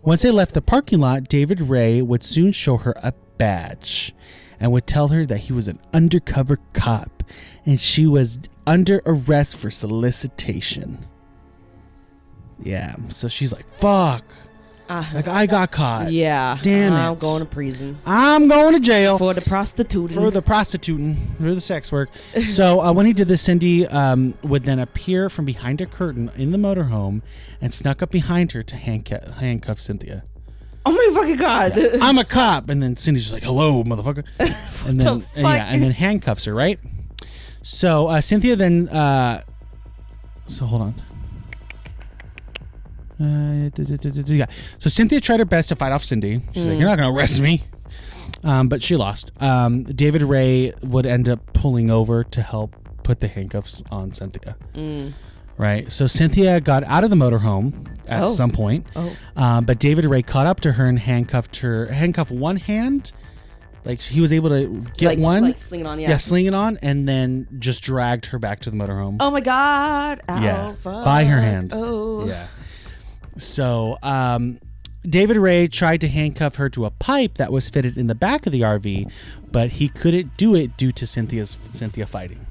Once they left the parking lot, David Ray would soon show her a badge and would tell her that he was an undercover cop and she was under arrest for solicitation. Yeah. So she's like, fuck. Like, I got caught. Yeah. Damn it. I'm going to prison. I'm going to jail. For the prostituting. For the sex work. So when he did this, Cindy would then appear from behind a curtain in the motorhome and snuck up behind her to handcuff Cynthia. Oh my fucking God. Yeah. I'm a cop. And then Cindy's just like, hello, motherfucker. And then, the fuck? and then handcuffs her, right? So Cynthia then... so hold on. Yeah. So Cynthia tried her best to fight off Cindy. She's like, you're not going to arrest me. But she lost. David Ray would end up pulling over to help put the handcuffs on Cynthia. Right. So Cynthia got out of the motorhome at some point. But David Ray caught up to her and handcuffed one hand. Like, he was able to get one. Like sling it on, yeah. Yeah, sling it on, and then just dragged her back to the motorhome. Oh my God. By her hand. Oh. Yeah. So, David Ray tried to handcuff her to a pipe that was fitted in the back of the RV, but he couldn't do it due to Cynthia fighting.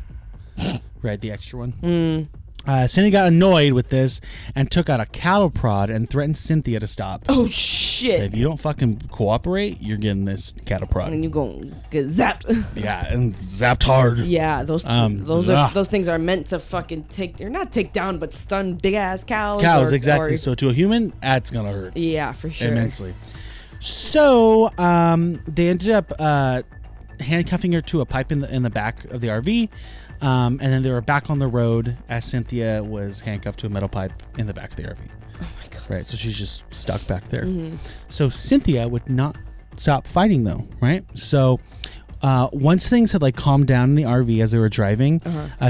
Right, the extra one. Cindy got annoyed with this and took out a cattle prod and threatened Cynthia to stop. Oh shit! If you don't fucking cooperate, you're getting this cattle prod, and you're gonna get zapped. Yeah, and zapped hard. Yeah, those things are meant to fucking take down, but stun big ass cows. Exactly. So to a human, that's gonna hurt. Yeah, for sure. Immensely. So they ended up handcuffing her to a pipe in the back of the RV. And then they were back on the road as Cynthia was handcuffed to a metal pipe in the back of the RV. Oh my God. Right. So she's just stuck back there. So Cynthia would not stop fighting though. Right. So once things had like calmed down in the RV as they were driving,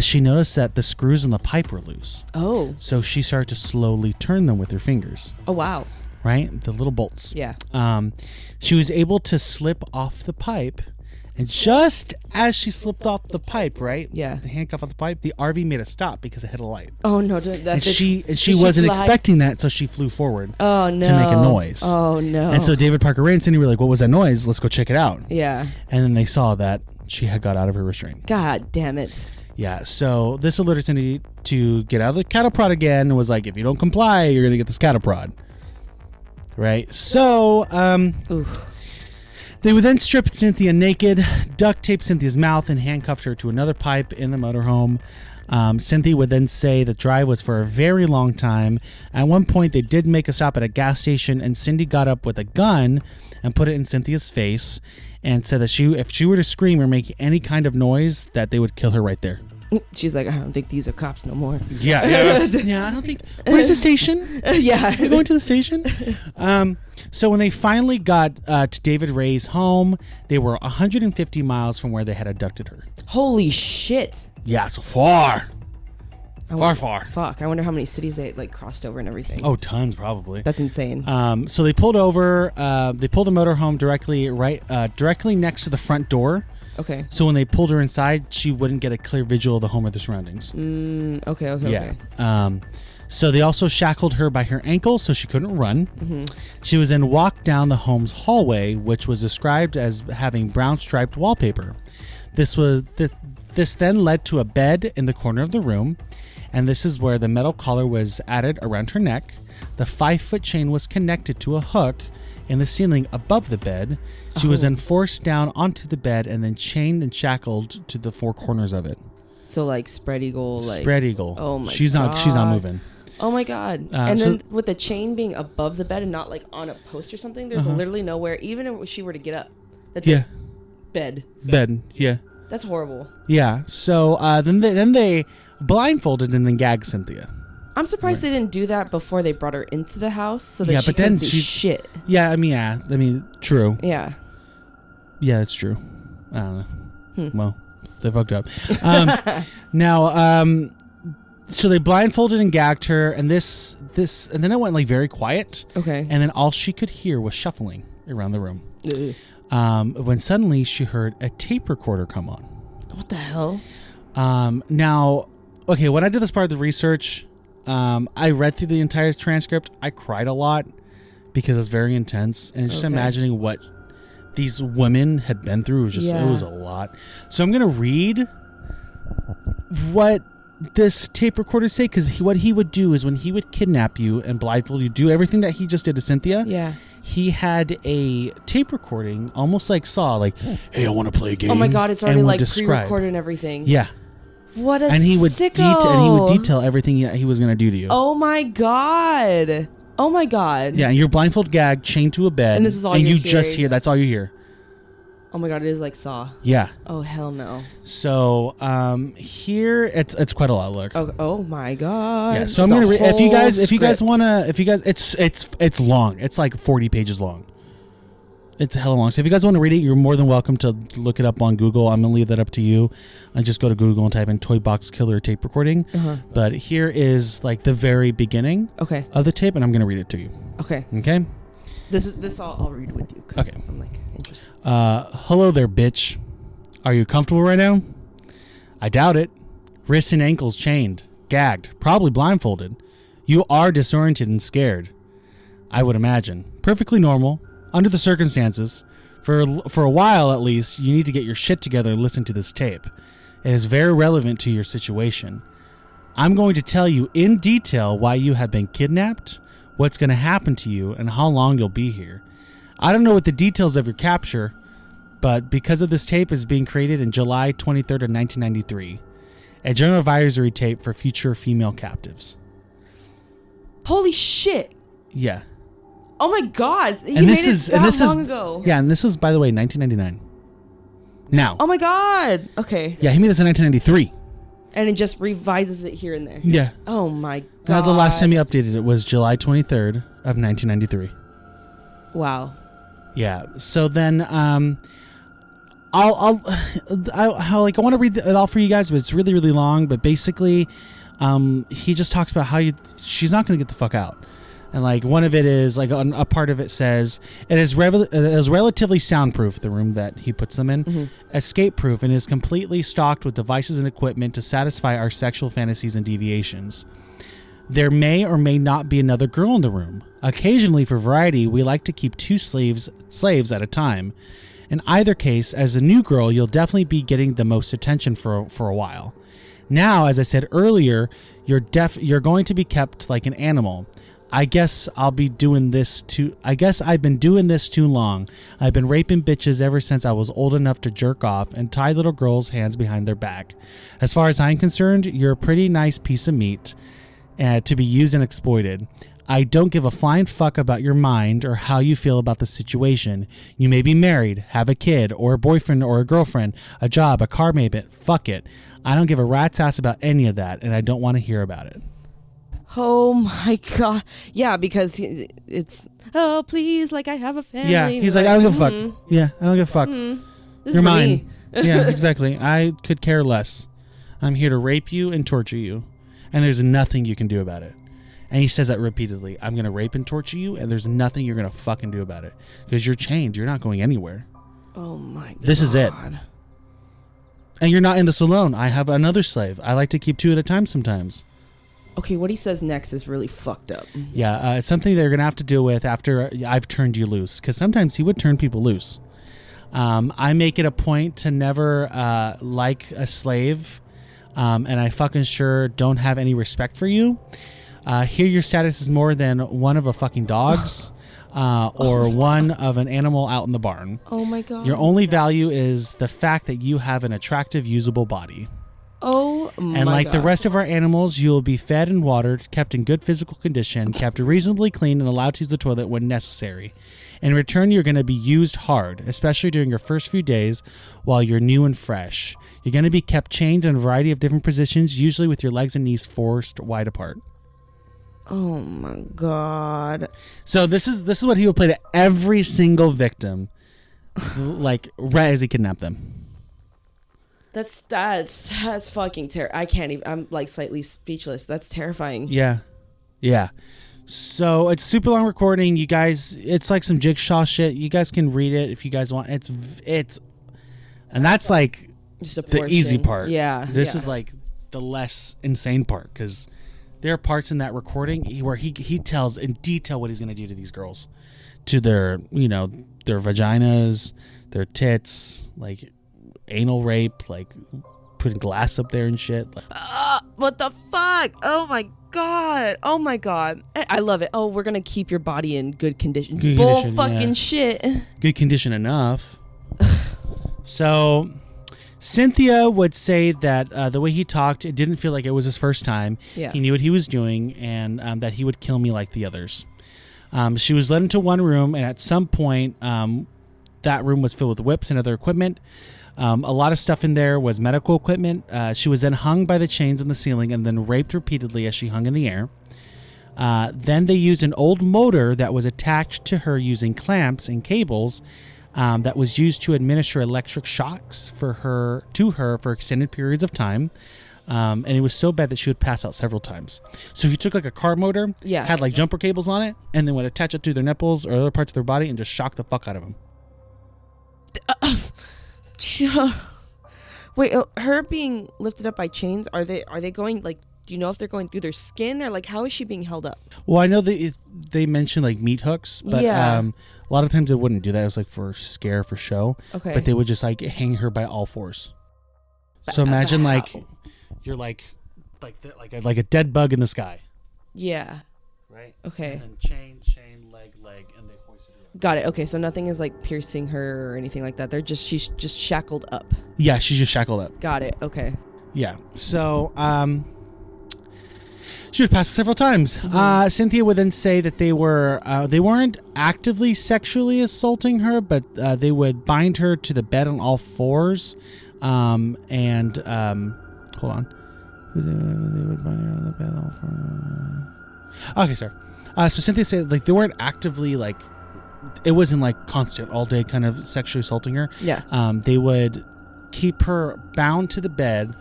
she noticed that the screws on the pipe were loose. Oh. So she started to slowly turn them with her fingers. Oh, wow. Right. The little bolts. Yeah. She was able to slip off the pipe. And just as she slipped off the pipe, right? Yeah. The handcuff off the pipe, the RV made a stop because it hit a light. Oh no! She wasn't expecting that, so she flew forward. Oh no! To make a noise. Oh no! And so David Parker Ray and Cindy were like, "What was that noise? Let's go check it out." Yeah. And then they saw that she had got out of her restraint. God damn it! Yeah. So this alerted Cindy to get out of the cattle prod again, and was like, "If you don't comply, you're gonna get this cattle prod." Right. So, Oof. They would then strip Cynthia naked, duct tape Cynthia's mouth, and handcuffed her to another pipe in the motorhome. Cynthia would then say the drive was for a very long time. At one point, they did make a stop at a gas station, and Cindy got up with a gun and put it in Cynthia's face and said that if she were to scream or make any kind of noise, that they would kill her right there. She's like, I don't think these are cops no more. Yeah. Yeah, I don't think... Where's the station? Yeah. We're going to the station? So when they finally got to David Ray's home, they were 150 miles from where they had abducted her. Holy shit. Yeah, so far. Far. Fuck, I wonder how many cities they like crossed over and everything. Oh, tons probably. That's insane. So they pulled over. They pulled the motorhome directly next to the front door. Okay. So when they pulled her inside, she wouldn't get a clear visual of the home or the surroundings. Okay. Yeah. So they also shackled her by her ankles so she couldn't run. She was then walked down the home's hallway, which was described as having brown striped wallpaper. This then led to a bed in the corner of the room, and this is where the metal collar was added around her neck. The 5-foot chain was connected to a hook in the ceiling above the bed. She was then forced down onto the bed and then chained and shackled to the 4 corners of it. So like spread eagle, spread eagle. Oh my god. She's not moving. Oh my god. And then with the chain being above the bed and not like on a post or something, there's literally nowhere, even if she were to get up. That's it. Bed. Yeah. That's horrible. Yeah. So then they blindfolded and then gagged Cynthia. I'm surprised they didn't do that before they brought her into the house so that she couldn't see shit. Yeah, I mean, true. Yeah. Yeah, it's true. I don't know. Well, they fucked up. Now, so they blindfolded and gagged her, and this, and then it went like very quiet. Okay. And then all she could hear was shuffling around the room. When suddenly she heard a tape recorder come on. What the hell? Now, okay, when I did this part of the research, I read through the entire transcript. I cried a lot because it's very intense, and just imagining what these women had been through was just it was a lot. So I'm gonna read what this tape recorder say? Because what he would do is when he would kidnap you and blindfold you, do everything that he just did to Cynthia. Yeah. He had a tape recording, almost like Saw, like, hey, I want to play a game. Oh my God, it's already like pre-recorded and everything. Yeah. What a and he would sicko. detail everything he was going to do to you. Oh my God. Oh my God. Yeah, and you're blindfold gagged, chained to a bed. And this is all and you're you just hearing. hear, that's all you hear. Oh my God, it is like Saw. Yeah. Oh hell no. So here it's quite a lot. Look. Oh my God. Yeah. So I'm gonna read. If you guys wanna, it's long. It's like 40 pages long. It's hella long. So if you guys want to read it, you're more than welcome to look it up on Google. I'm gonna leave that up to you. I just go to Google and type in "toy box killer tape recording." But here is like the very beginning. Okay. Of the tape, and I'm gonna read it to you. Okay. Okay. This I'll read with you. Okay. I'm like interested. Hello there, bitch. Are you comfortable right now? I doubt it. Wrists and ankles chained, gagged, probably blindfolded. You are disoriented and scared. I would imagine. Perfectly normal. Under the circumstances. For a while at least, you need to get your shit together and listen to this tape. It is very relevant to your situation. I'm going to tell you in detail why you have been kidnapped, what's going to happen to you, and how long you'll be here. I don't know what the details of your capture, but because of this tape is being created in July 23rd of 1993, a general advisory tape for future female captives. Holy shit! Yeah. Oh my God! He And made this it is that and this long is ago. yeah, and this is by the way 1999. Now. Oh my God! Okay. Yeah, he made this in 1993. And it just revises it here and there. Yeah. Oh my God! That's the last time he updated it was July 23rd of 1993. Wow. Yeah. So then, I want to read it all for you guys, but it's really, really long. But basically, he just talks about how she's not going to get the fuck out, and like one of it is like a part of it says it is relatively soundproof. The room that he puts them in, escape proof, and is completely stocked with devices and equipment to satisfy our sexual fantasies and deviations. There may or may not be another girl in the room. Occasionally, for variety, we like to keep two slaves at a time. In either case, as a new girl, you'll definitely be getting the most attention for a while. Now, as I said earlier, you're going to be kept like an animal. I guess I've been doing this too long. I've been raping bitches ever since I was old enough to jerk off and tie little girls' hands behind their back. As far as I'm concerned, you're a pretty nice piece of meat. To be used and exploited. I don't give a flying fuck about your mind or how you feel about the situation. You may be married, have a kid, or a boyfriend or a girlfriend, a job, a car maybe. Fuck it. I don't give a rat's ass about any of that, and I don't want to hear about it. Oh my God. Yeah, because it's, oh, please, like I have a family. Yeah, he's like, I don't give a fuck. Yeah, I don't give a fuck. This You're is for mine. me. Yeah, exactly. I could care less. I'm here to rape you and torture you. And there's nothing you can do about it. And he says that repeatedly. I'm going to rape and torture you, and there's nothing you're going to fucking do about it. Because you're chained. You're not going anywhere. Oh my God. This is it. And you're not in this alone. I have another slave. I like to keep two at a time sometimes. Okay, what he says next is really fucked up. Yeah, it's something they're going to have to deal with after I've turned you loose. Because sometimes he would turn people loose. I make it a point to never like a slave. And I fucking sure don't have any respect for you. Here your status is more than one of a fucking dog's or one of an animal out in the barn. Oh my God. Your only value is the fact that you have an attractive, usable body. Oh my God. And like the rest of our animals, you will be fed and watered, kept in good physical condition, kept reasonably clean, and allowed to use the toilet when necessary. In return, you're going to be used hard, especially during your first few days while you're new and fresh. You're going to be kept chained in a variety of different positions, usually with your legs and knees forced wide apart. Oh my God. So this is what he would play to every single victim, like right as he kidnapped them. That's fucking I can't even. I'm like slightly speechless. That's terrifying. Yeah. So it's super long recording. You guys, it's like some jigsaw shit. You guys can read it if you guys want. It's, and that's like just the easy part. Yeah. This is like the less insane part because there are parts in that recording where he tells in detail what he's going to do to these girls, to their their vaginas, their tits, like anal rape, like putting glass up there and shit. What the fuck? Oh my god. Oh my god. I love it. Oh, we're gonna keep your body in good condition. Shit. Good condition enough. So Cynthia would say that the way he talked, it didn't feel like it was his first time. Yeah. He knew what he was doing, and that he would kill me like the others. She was led into one room, and at some point, that room was filled with whips and other equipment. A lot of stuff in there was medical equipment. She was then hung by the chains in the ceiling and then raped repeatedly as she hung in the air. Then they used an old motor that was attached to her using clamps and cables that was used to administer electric shocks to her for extended periods of time. And it was so bad that she would pass out several times. So he took like a car motor, had like jumper cables on it, and then would attach it to their nipples or other parts of their body and just shock the fuck out of them. Wait, her being lifted up by chains, are they going, like, do you know if they're going through their skin, or like how is she being held up? Well, I know they mentioned like meat hooks, but a lot of times they wouldn't do that. It was like for show. Okay. But they would just like hang her by all fours. So imagine like you're like a dead bug in the sky. Yeah. Right. Okay. And then chain, leg, and they hoist her up. Got it. Okay, so nothing is like piercing her or anything like that. She's just shackled up. Yeah, she's just shackled up. Got it. Okay. Yeah. So she was passed several times. Mm-hmm. Cynthia would then say that they weren't actively sexually assaulting her, but they would bind her to the bed on all fours, hold on. They would bind her on the bed on all fours. Okay, sorry. So Cynthia said like they weren't actively like, it wasn't like constant all day kind of sexually assaulting her. Yeah. They would keep her bound to the bed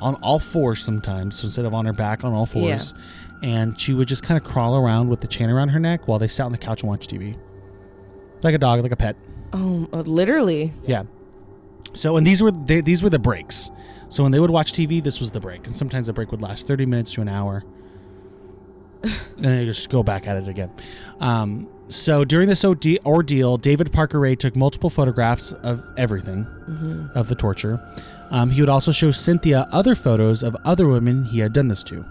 on all fours sometimes, so instead of on her back, on all fours. Yeah. And she would just kind of crawl around with the chain around her neck while they sat on the couch and watched TV. Like a dog, like a pet. Oh, literally? Yeah. So, and these were the breaks. So when they would watch TV, this was the break. And sometimes the break would last 30 minutes to an hour. And then they just go back at it again. So during this ordeal, David Parker Ray took multiple photographs of everything, of the torture. He would also show Cynthia other photos of other women he had done this to.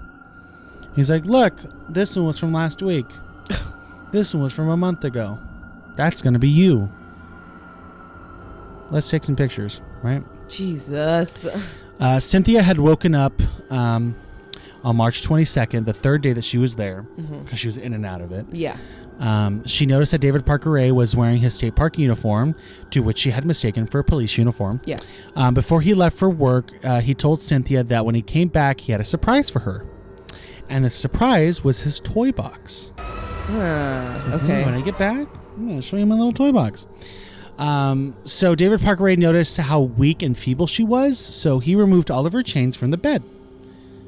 He's like, look, this one was from last week. This one was from a month ago. That's going to be you. Let's take some pictures, right? Jesus. Cynthia had woken up on March 22nd, the third day that she was there, because she was in and out of it. Yeah. She noticed that David Parker Ray was wearing his state park uniform, to which she had mistaken for a police uniform. Yeah. Before he left for work, he told Cynthia that when he came back, he had a surprise for her. And the surprise was his toy box. Okay. When I get back, I'm going to show you my little toy box. So David Parker Ray noticed how weak and feeble she was, so he removed all of her chains from the bed.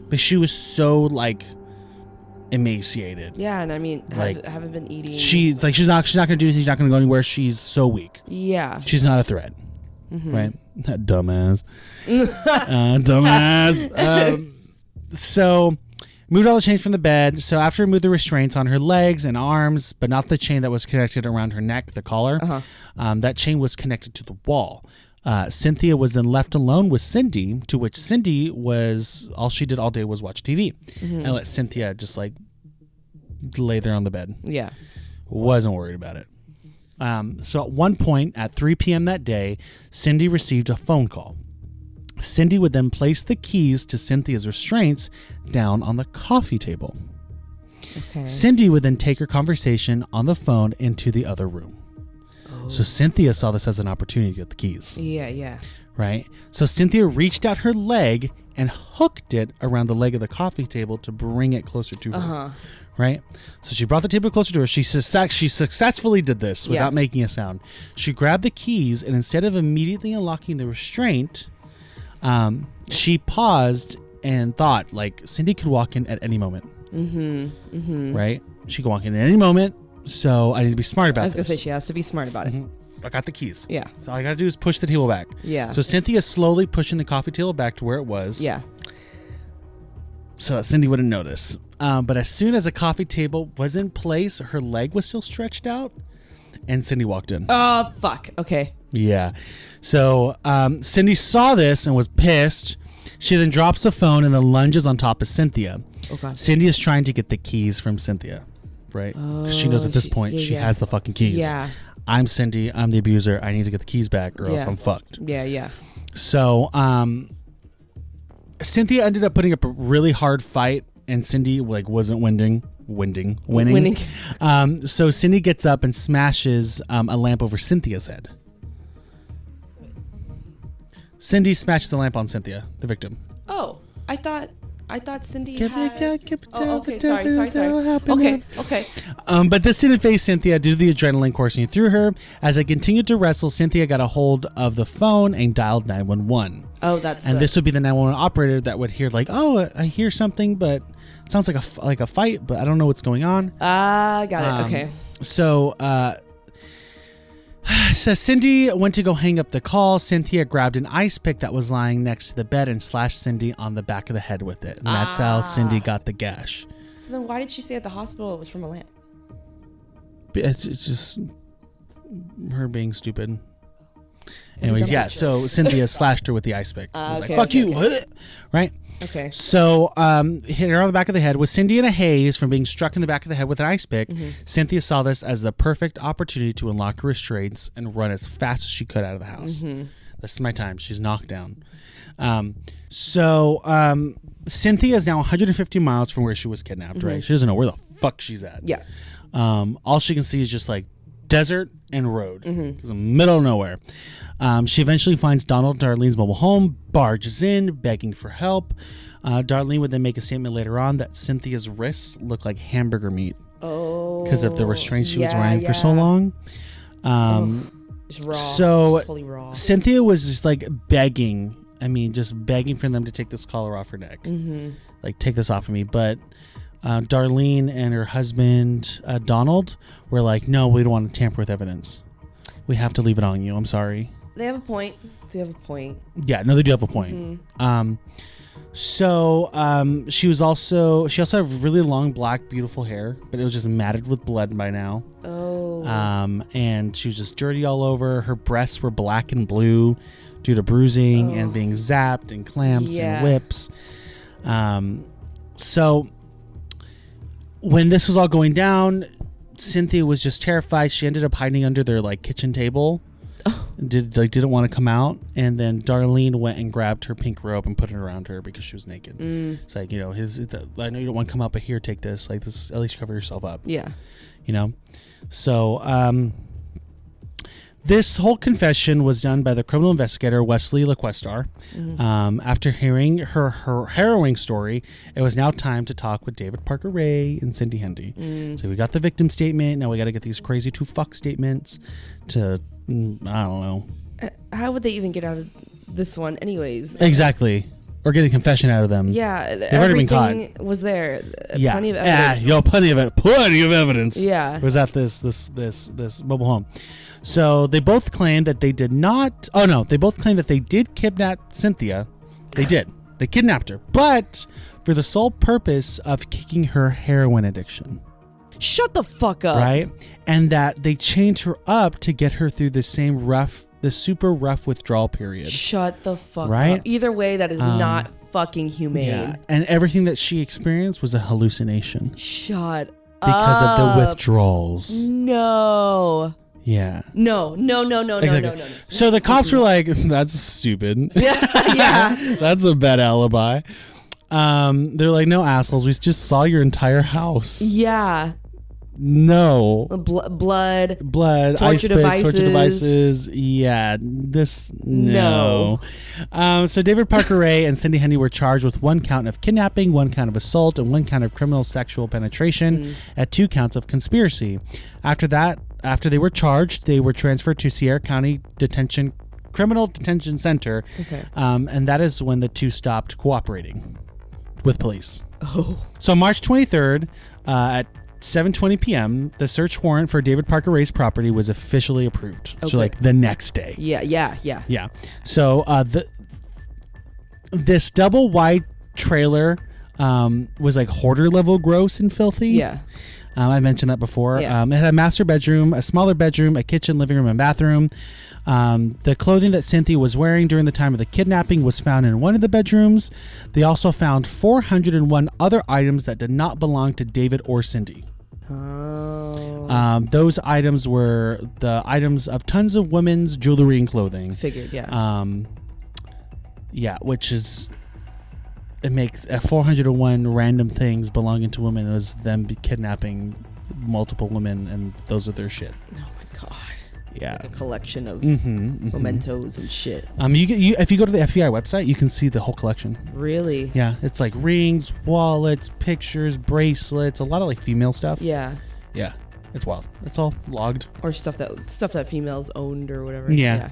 But she was so, like, emaciated. Yeah, and I mean, like, haven't been eating. She's not going to do anything. She's not going to go anywhere. She's so weak. Yeah. She's not a threat. Right? That dumbass. Dumbass. So moved all the chains from the bed. So after he removed the restraints on her legs and arms, but not the chain that was connected around her neck, the collar, that chain was connected to the wall. Cynthia was then left alone with Cindy, to which Cindy was, all she did all day was watch TV and let Cynthia just like lay there on the bed. Yeah. Wasn't worried about it. So at one point at 3 p.m. that day, Cindy received a phone call. Cindy would then place the keys to Cynthia's restraints down on the coffee table. Okay. Cindy would then take her conversation on the phone into the other room. So Cynthia saw this as an opportunity to get the keys. Yeah. Right? So Cynthia reached out her leg and hooked it around the leg of the coffee table to bring it closer to her. Right? So she brought the table closer to her. She successfully did this without making a sound. She grabbed the keys, and instead of immediately unlocking the restraint, she paused and thought, like, Cindy could walk in at any moment. Right? She could walk in at any moment. So I need to be smart about this. I was going to say, she has to be smart about it. I got the keys. Yeah. So all I got to do is push the table back. Yeah. So Cynthia's slowly pushing the coffee table back to where it was. Yeah. So that Cindy wouldn't notice. But as soon as the coffee table was in place, her leg was still stretched out, and Cindy walked in. Oh, fuck. Okay. Yeah. So Cindy saw this and was pissed. She then drops the phone and then lunges on top of Cynthia. Okay. Cindy is trying to get the keys from Cynthia, right? Because she knows at this point she has the fucking keys. Yeah. I'm Cindy. I'm the abuser. I need to get the keys back or else I'm fucked. Yeah. So Cynthia ended up putting up a really hard fight, and Cindy wasn't winning. So Cindy gets up and smashes a lamp over Cynthia's head. Cindy smashed the lamp on Cynthia, the victim. Oh, I thought Cindy had... okay, sorry. Okay. But this didn't phase Cynthia due to the adrenaline coursing through her. As they continued to wrestle, Cynthia got a hold of the phone and dialed 911. Oh, this would be the 911 operator that would hear I hear something, but it sounds like a fight, but I don't know what's going on. Got it. Okay. So Cindy went to go hang up the call. Cynthia grabbed an ice pick that was lying next to the bed and slashed Cindy on the back of the head with it. And that's how Cindy got the gash. So then why did she say at the hospital it was from a lamp? It's just her being stupid. Anyways, yeah, so Cynthia slashed her with the ice pick. Fuck you. Right? Okay. So hit her on the back of the head. With Cindy in a haze from being struck in the back of the head with an ice pick, Cynthia saw this as the perfect opportunity to unlock her restraints and run as fast as she could out of the house. This is my time. She's knocked down. Cynthia is now 150 miles from where she was kidnapped, right? She doesn't know where the fuck she's at. Yeah. All she can see is just desert and road. It's in the middle of nowhere. She eventually finds Donald and Darlene's mobile home, barges in, begging for help. Darlene would then make a statement later on that Cynthia's wrists looked like hamburger meat. Oh. Because of the restraints she was wearing for so long. It's raw. So it's fully raw. Cynthia was just begging. I mean, just begging for them to take this collar off her neck. Take this off of me. But Darlene and her husband, Donald, were like, no, we don't want to tamper with evidence. We have to leave it on you. I'm sorry. They have a point. Yeah, no, they do have a point. She also had really long, black, beautiful hair, but it was just matted with blood by now. Oh. And she was just dirty all over. Her breasts were black and blue due to bruising and being zapped and clamps and whips. So when this was all going down, Cynthia was just terrified. She ended up hiding under their kitchen table. Didn't want to come out, and then Darlene went and grabbed her pink robe and put it around her because she was naked. It's I know you don't want to come out, but here, take this. This, at least cover yourself up. Yeah. So this whole confession was done by the criminal investigator Wesley LaQuestar. After hearing her harrowing story, it was now time to talk with David Parker Ray and Cindy Hendy. So we got the victim statement. Now we got to get these crazy two fuck statements to, I don't know. How would they even get out of this one anyways? Exactly. Or get a confession out of them. Yeah. They've already been caught. Was there. Yeah. Plenty of evidence. Yeah, plenty of evidence. Yeah. Was at this mobile home. So they both claimed that they did not. Oh no, they both claimed that they did kidnap Cynthia. They did. They kidnapped her, but for the sole purpose of kicking her heroin addiction. Shut the fuck up. Right? And that they chained her up to get her through the super rough withdrawal period. Shut the fuck right? up. Either way, that is not fucking humane. Yeah. And everything that she experienced was a hallucination. Shut because of the withdrawals. No. Yeah. No. So the cops were like, that's stupid. Yeah. That's a bad alibi. They're like, no, assholes. We just saw your entire house. Yeah. No. Blood. Torture ice picks, torture devices. Yeah. No. So David Parker Ray and Cindy Hendy were charged with 1 count of kidnapping, 1 count of assault, and 1 count of criminal sexual penetration at 2 counts of conspiracy. After they were charged, they were transferred to Sierra County Criminal Detention Center. Okay. And that is when the two stopped cooperating with police. Oh. So March 23rd, at 7:20 p.m., the search warrant for David Parker Ray's property was officially approved. Okay. So the next day. Yeah. So this double wide trailer was hoarder level gross and filthy. Yeah. I mentioned that before. Yeah. It had a master bedroom, a smaller bedroom, a kitchen, living room, and bathroom. The clothing that Cynthia was wearing during the time of the kidnapping was found in one of the bedrooms. They also found 401 other items that did not belong to David or Cindy. Oh. Those items were the items of tons of women's jewelry and clothing. Figured, yeah. Yeah, which is... It makes 401 random things belonging to women. It was them kidnapping multiple women, and those are their shit. Oh my god. Yeah, like a collection of mementos and shit. If you go to the FBI website, you can see the whole collection. Really? Yeah, it's like rings, wallets, pictures, bracelets, a lot of like female stuff. Yeah. Yeah, it's wild. It's all logged. Or stuff that females owned or whatever. Yeah.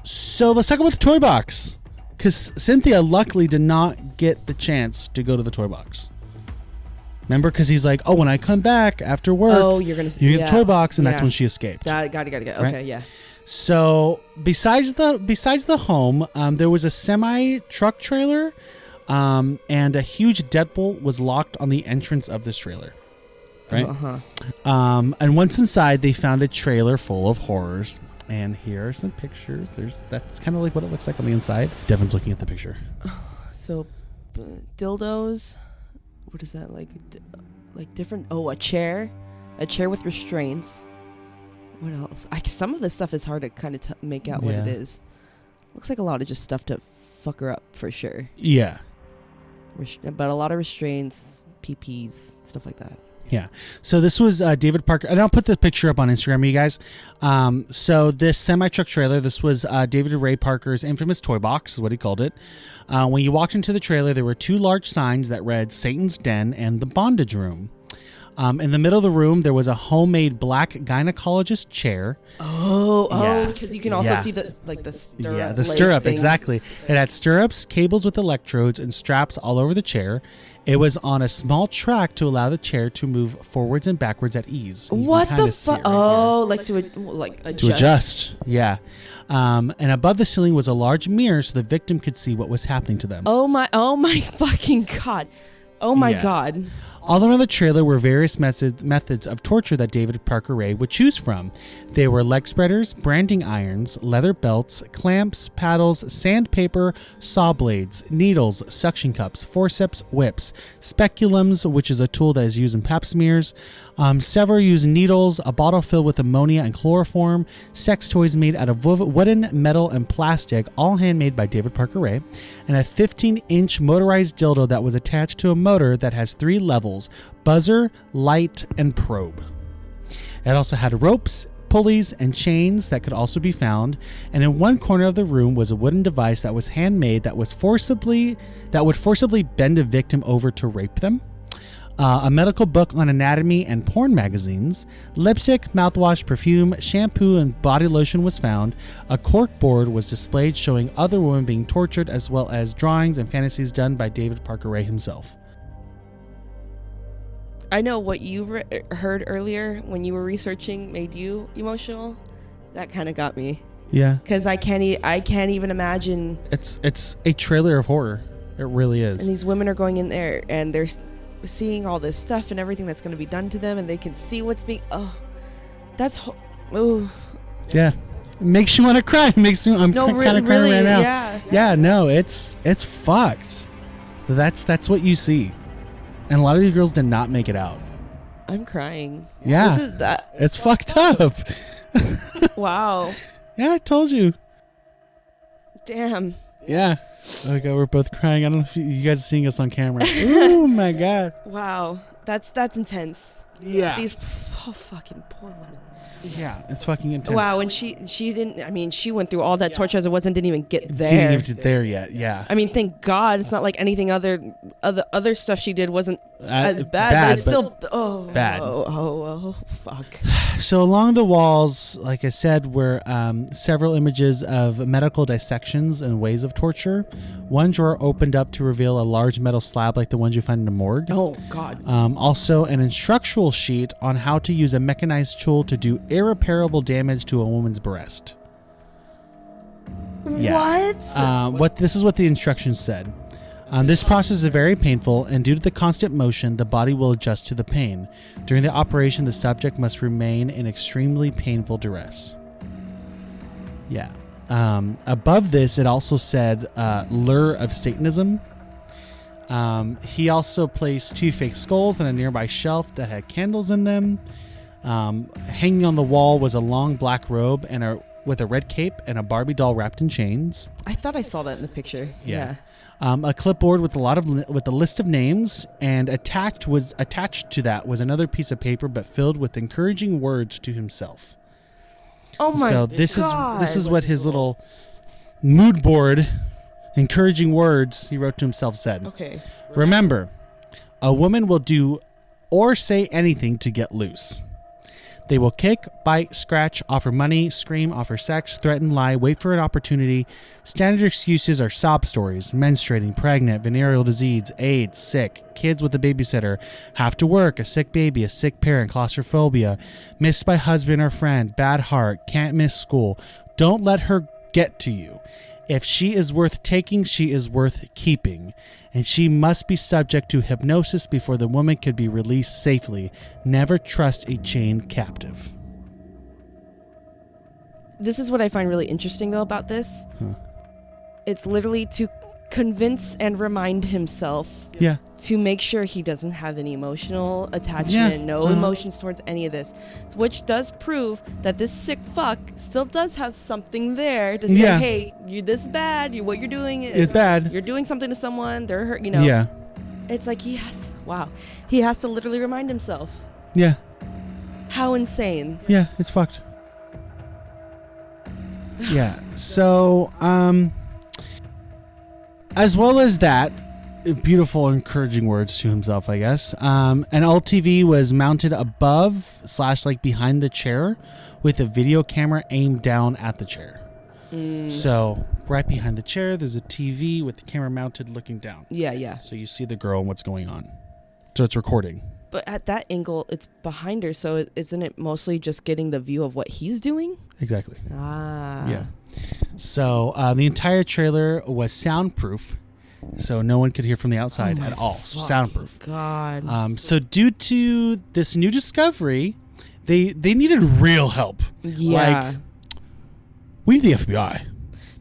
So let's talk about the toy box. Because Cynthia luckily did not get the chance to go to the toy box. Remember? Because he's like, oh, when I come back after work, you get the toy box, and that's when she escaped. Got it. Okay, right? Yeah. So besides the home, there was a semi truck trailer, and a huge deadbolt was locked on the entrance of this trailer. Right. And once inside, they found a trailer full of horrors. And here are some pictures. That's kind of like what it looks like on the inside. Devon's looking at the picture. So, dildos. What is that like? Like different. Oh, a chair with restraints. What else? Some of this stuff is hard to kind of make out what it is. Looks like a lot of just stuff to fuck her up for sure. Yeah. But a lot of restraints, PPs, stuff like that. Yeah. So this was David Parker, and I'll put the picture up on Instagram, you guys. So this semi-truck trailer, this was David Ray Parker's infamous toy box, is what he called it. When you walked into the trailer, there were two large signs that read Satan's Den and the Bondage Room. In the middle of the room, there was a homemade black gynecologist chair. Because you can also see the stirrup. Yeah, the stirrup, exactly. It had stirrups, cables with electrodes, and straps all over the chair. It was on a small track to allow the chair to move forwards and backwards at ease. What the fuck? To adjust. To adjust, yeah. And above the ceiling was a large mirror so the victim could see what was happening to them. Oh my fucking god. Oh my god. All around the trailer were various methods of torture that David Parker Ray would choose from. They were leg spreaders, branding irons, leather belts, clamps, paddles, sandpaper, saw blades, needles, suction cups, forceps, whips, speculums, which is a tool that is used in pap smears. Several used needles, a bottle filled with ammonia and chloroform, sex toys made out of wooden, metal, and plastic, all handmade by David Parker Ray, and a 15-inch motorized dildo that was attached to a motor that has 3 levels: buzzer, light, and probe. It also had ropes, pulleys, and chains that could also be found. And in one corner of the room was a wooden device that was handmade that would forcibly bend a victim over to rape them. A medical book on anatomy and porn magazines, lipstick, mouthwash, perfume, shampoo, and body lotion was found. A cork board was displayed showing other women being tortured, as well as drawings and fantasies done by David Parker Ray himself. I know what you heard earlier when you were researching made you emotional. That kind of got me. Yeah. Because I can't even imagine. It's a trailer of horror. It really is. And these women are going in there and they're seeing all this stuff and everything that's going to be done to them, and they can see what's being. Yeah. It makes you want to cry. I'm kind of crying right now. Yeah. No, it's fucked. That's what you see. And a lot of these girls did not make it out. I'm crying. Yeah. It's fucked up. Wow. Yeah, I told you. Damn. Yeah. Okay, we're both crying. I don't know if you guys are seeing us on camera. Oh my god. Wow. That's intense. Yeah. These fucking poor women. Yeah, it's fucking intense. Wow, and she didn't. I mean, she went through all that torture as it was and didn't even get there. Didn't even get there yet. Yeah. I mean, thank God it's not like anything other stuff she did wasn't as bad, but it's still bad. Oh, fuck. So along the walls, like I said, were several images of medical dissections and ways of torture. One drawer opened up to reveal a large metal slab like the ones you find in a morgue. Oh God. Also, an instructional sheet on how to use a mechanized tool to do irreparable damage to a woman's breast. Yeah. What? This is what the instructions said. This process is very painful, and due to the constant motion, the body will adjust to the pain. During the operation, the subject must remain in extremely painful duress. Yeah. Above this, it also said lure of Satanism. He also placed 2 fake skulls on a nearby shelf that had candles in them. Hanging on the wall was a long black robe with a red cape and a Barbie doll wrapped in chains. I thought I saw that in the picture. Yeah. A clipboard with with a list of names, and attached to that was another piece of paper, but filled with encouraging words to himself. Oh my God. So this is what his little mood board, encouraging words he wrote to himself said. Okay. Remember, a woman will do or say anything to get loose. They will kick, bite, scratch, offer money, scream, offer sex, threaten, lie, wait for an opportunity. Standard excuses are sob stories: menstruating, pregnant, venereal disease, AIDS, sick, kids with a babysitter, have to work, a sick baby, a sick parent, claustrophobia, missed by husband or friend, bad heart, can't miss school. Don't let her get to you. If she is worth taking, she is worth keeping. And she must be subject to hypnosis before the woman could be released safely. Never trust a chained captive. This is what I find really interesting, though, about this. It's literally to convince and remind himself to make sure he doesn't have any emotional attachment, no emotions towards any of this, which does prove that this sick fuck still does have something there to say, hey, this is bad, what you're doing is bad, you're doing something to someone, they're hurt, you know. It's like he has to literally remind himself. How insane. It's fucked. So as well as that, beautiful, encouraging words to himself, I guess. An old TV was mounted above / like behind the chair with a video camera aimed down at the chair. So right behind the chair, there's a TV with the camera mounted looking down. So you see the girl and what's going on. So it's recording. But at that angle, it's behind her. So isn't it mostly just getting the view of what he's doing? Exactly. So the entire trailer was soundproof, so no one could hear from the outside at all. So soundproof. God. So due to this new discovery, they needed real help. Like, we need the FBI.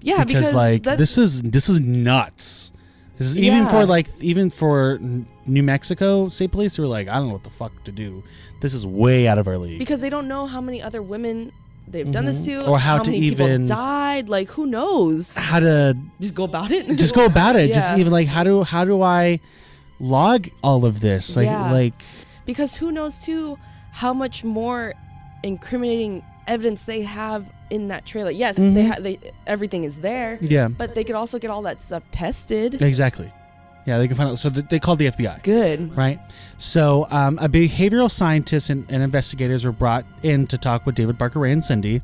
Because like this is nuts. This is even for New Mexico State Police, who were like, I don't know what the fuck to do. This is way out of our league. Because they don't know how many other women they've done this to, or how to many even people died. Like, who knows? How to just go about it. Just go about it. Just even like how do I log all of this? Like because who knows too how much more incriminating evidence they have in that trailer. Yes, they everything is there. But they could also get all that stuff tested. Exactly. Yeah, they can find out. So they called the FBI. Good. Right? So a behavioral scientist and investigators were brought in to talk with David Barker Ray and Cindy.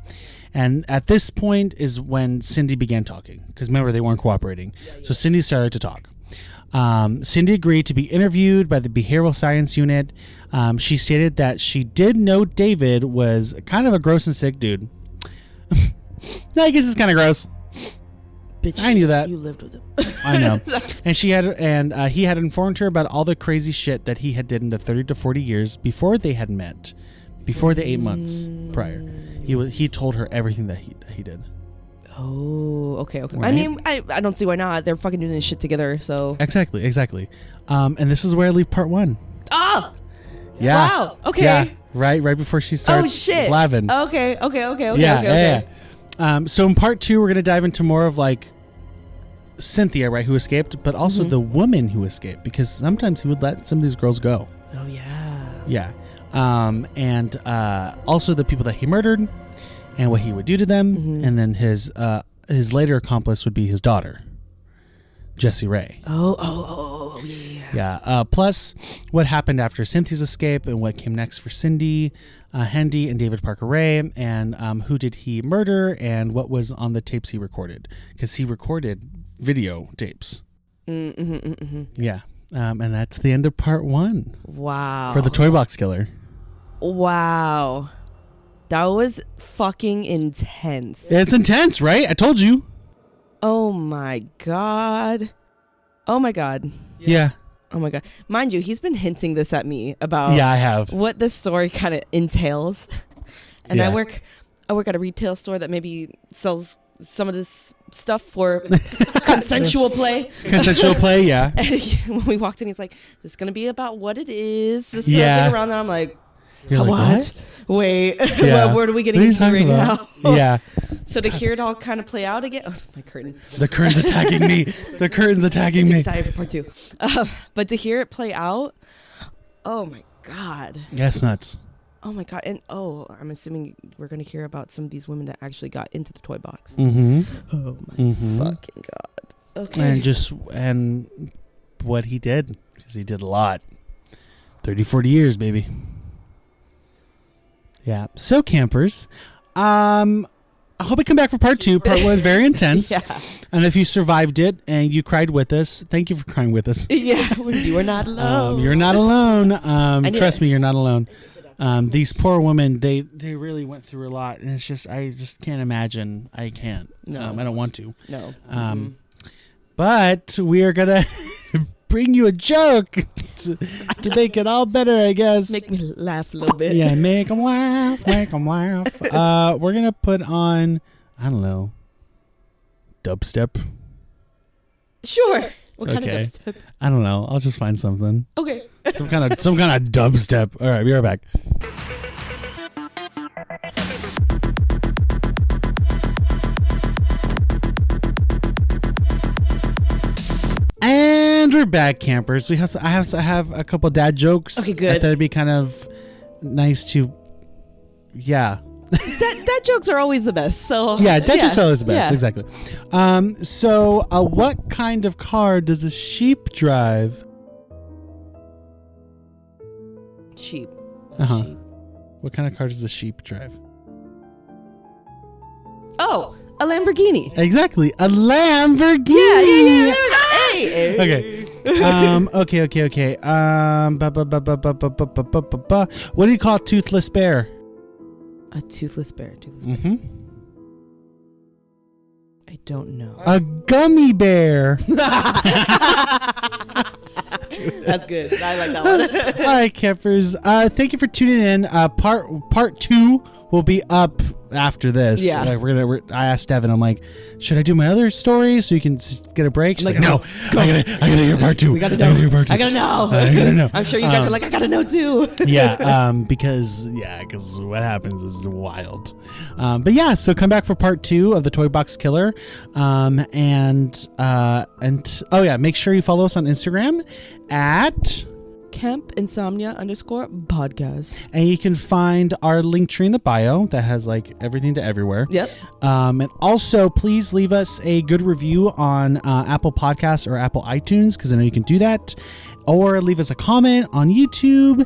And at this point is when Cindy began talking. Because remember, they weren't cooperating. So Cindy started to talk. Cindy agreed to be interviewed by the behavioral science unit. She stated that she did know David was kind of a gross and sick dude. I guess it's kind of gross. Bitch, I knew that. You lived with him. I know. And he had informed her about all the crazy shit that he had did in the 30 to 40 years before they had met, before the 8 months prior. He told her everything that he did. Oh, okay. Right? I mean, I don't see why not. They're fucking doing this shit together, so. Exactly. And this is where I leave part 1. Oh! Yeah. Wow. Okay. Yeah. Right before she starts. Oh shit. Blabbing. Okay. Yeah. So in part 2, we're gonna dive into more of like Cynthia, right, who escaped, but also the woman who escaped, because sometimes he would let some of these girls go. Oh yeah. Yeah. And also the people that he murdered and what he would do to them, and then his later accomplice would be his daughter, Jessie Ray. Oh, yeah. Yeah. Plus, what happened after Cynthia's escape and what came next for Cindy, Hendy, and David Barker Ray, and who did he murder and what was on the tapes he recorded, because he recorded video tapes. Yeah. And that's the end of part 1. Wow. For the Toy Box Killer. Wow. That was fucking intense. It's intense, right? I told you. Oh my God. Oh my God. Yeah. Oh my God. Mind you, he's been hinting this at me about Yeah, I have. what this story kind of entails. And Yeah. I work at a retail store that maybe sells some of this stuff for consensual play. Consensual play, yeah. And when we walked in, he's like, "This is gonna be about what it is." This Yeah. thing around there. I'm like, You're like, what? Wait, Yeah. what are we getting What are you into right talking about? now? Yeah. So to hear it all kind of play out again, oh, my curtain. The curtain's attacking me. The curtain's attacking me. Excited for part 2. But to hear it play out, oh my God. That's nuts. Oh my God. And I'm assuming we're going to hear about some of these women that actually got into the toy box. Mm-hmm. Oh my fucking God. Okay. And what he did, because he did a lot. 30, 40 years, baby. Yeah. So campers, I hope I come back for part 2. Part 1 is very intense. Yeah. And if you survived it and you cried with us, thank you for crying with us. Yeah. You are not alone. You're not alone. Trust me, you're not alone. These poor women, they really went through a lot, and it's just, I just can't imagine. I can't. No. I don't want to. No. But we are gonna bring you a joke to make it all better, I guess. Make me laugh a little bit. Yeah, make them laugh, make them laugh. We're gonna put on, I don't know, dubstep. Sure. What kind Okay. of dubstep? I don't know. I'll just find something. Okay. Some kind of dubstep. All right, be right back. And we're back, campers. I have a couple dad jokes. Okay, good. I thought it'd be kind of nice to, yeah. Dad jokes are always the best. So Yeah, dad jokes are always the best. Yeah. Exactly. So what kind of car does a sheep drive? Sheep. Uh-huh. Sheep. What kind of car does a sheep drive? Oh, a Lamborghini. Exactly, a Lamborghini. Yeah. There we go. Hey. Okay. What do you call a toothless bear? A toothless bear. Mm-hmm. I don't know. A gummy bear. That's good. I like that one. All right, campers. Thank you for tuning in. Part 2 will be up after this. Yeah. I asked Devon, I'm like, should I do my other story so you can get a break? She's like, no, I gotta hear part 2. We gotta know. I gotta know. I'm sure you guys are like, I gotta know too. Yeah, because what happens is wild. But yeah, so come back for part 2 of the Toy Box Killer. And oh yeah, make sure you follow us on Instagram at Camp Insomnia _podcast. and you can find our link tree in the bio that has like everything to everywhere. Yep. And also please leave us a good review on Apple Podcasts or Apple iTunes, because I know you can do that, or leave us a comment on YouTube.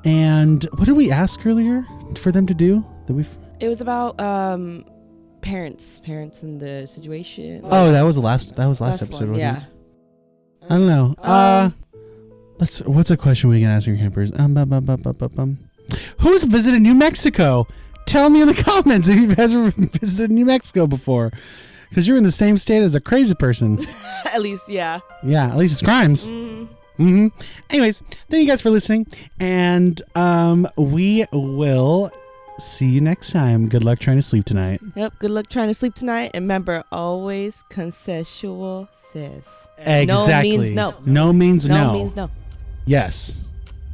And what did we ask earlier for them to do? It was about parents in the situation. Oh, that was last episode, one, wasn't yeah. it? I don't know. What's a question we can ask your campers? Who's visited New Mexico? Tell me in the comments if you've ever visited New Mexico before, because you're in the same state as a crazy person. At least, yeah. Yeah, at least it's crimes. Mm-hmm. Anyways, thank you guys for listening, and we will see you next time. Good luck trying to sleep tonight. Yep. Good luck trying to sleep tonight. And remember, always consensual sex. Exactly. No means no. No means no. No means no. Yes.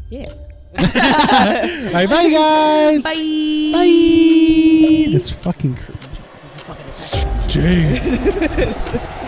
Yeah. All right, bye, guys. Bye. Bye. It's fucking. This is fucking Jay.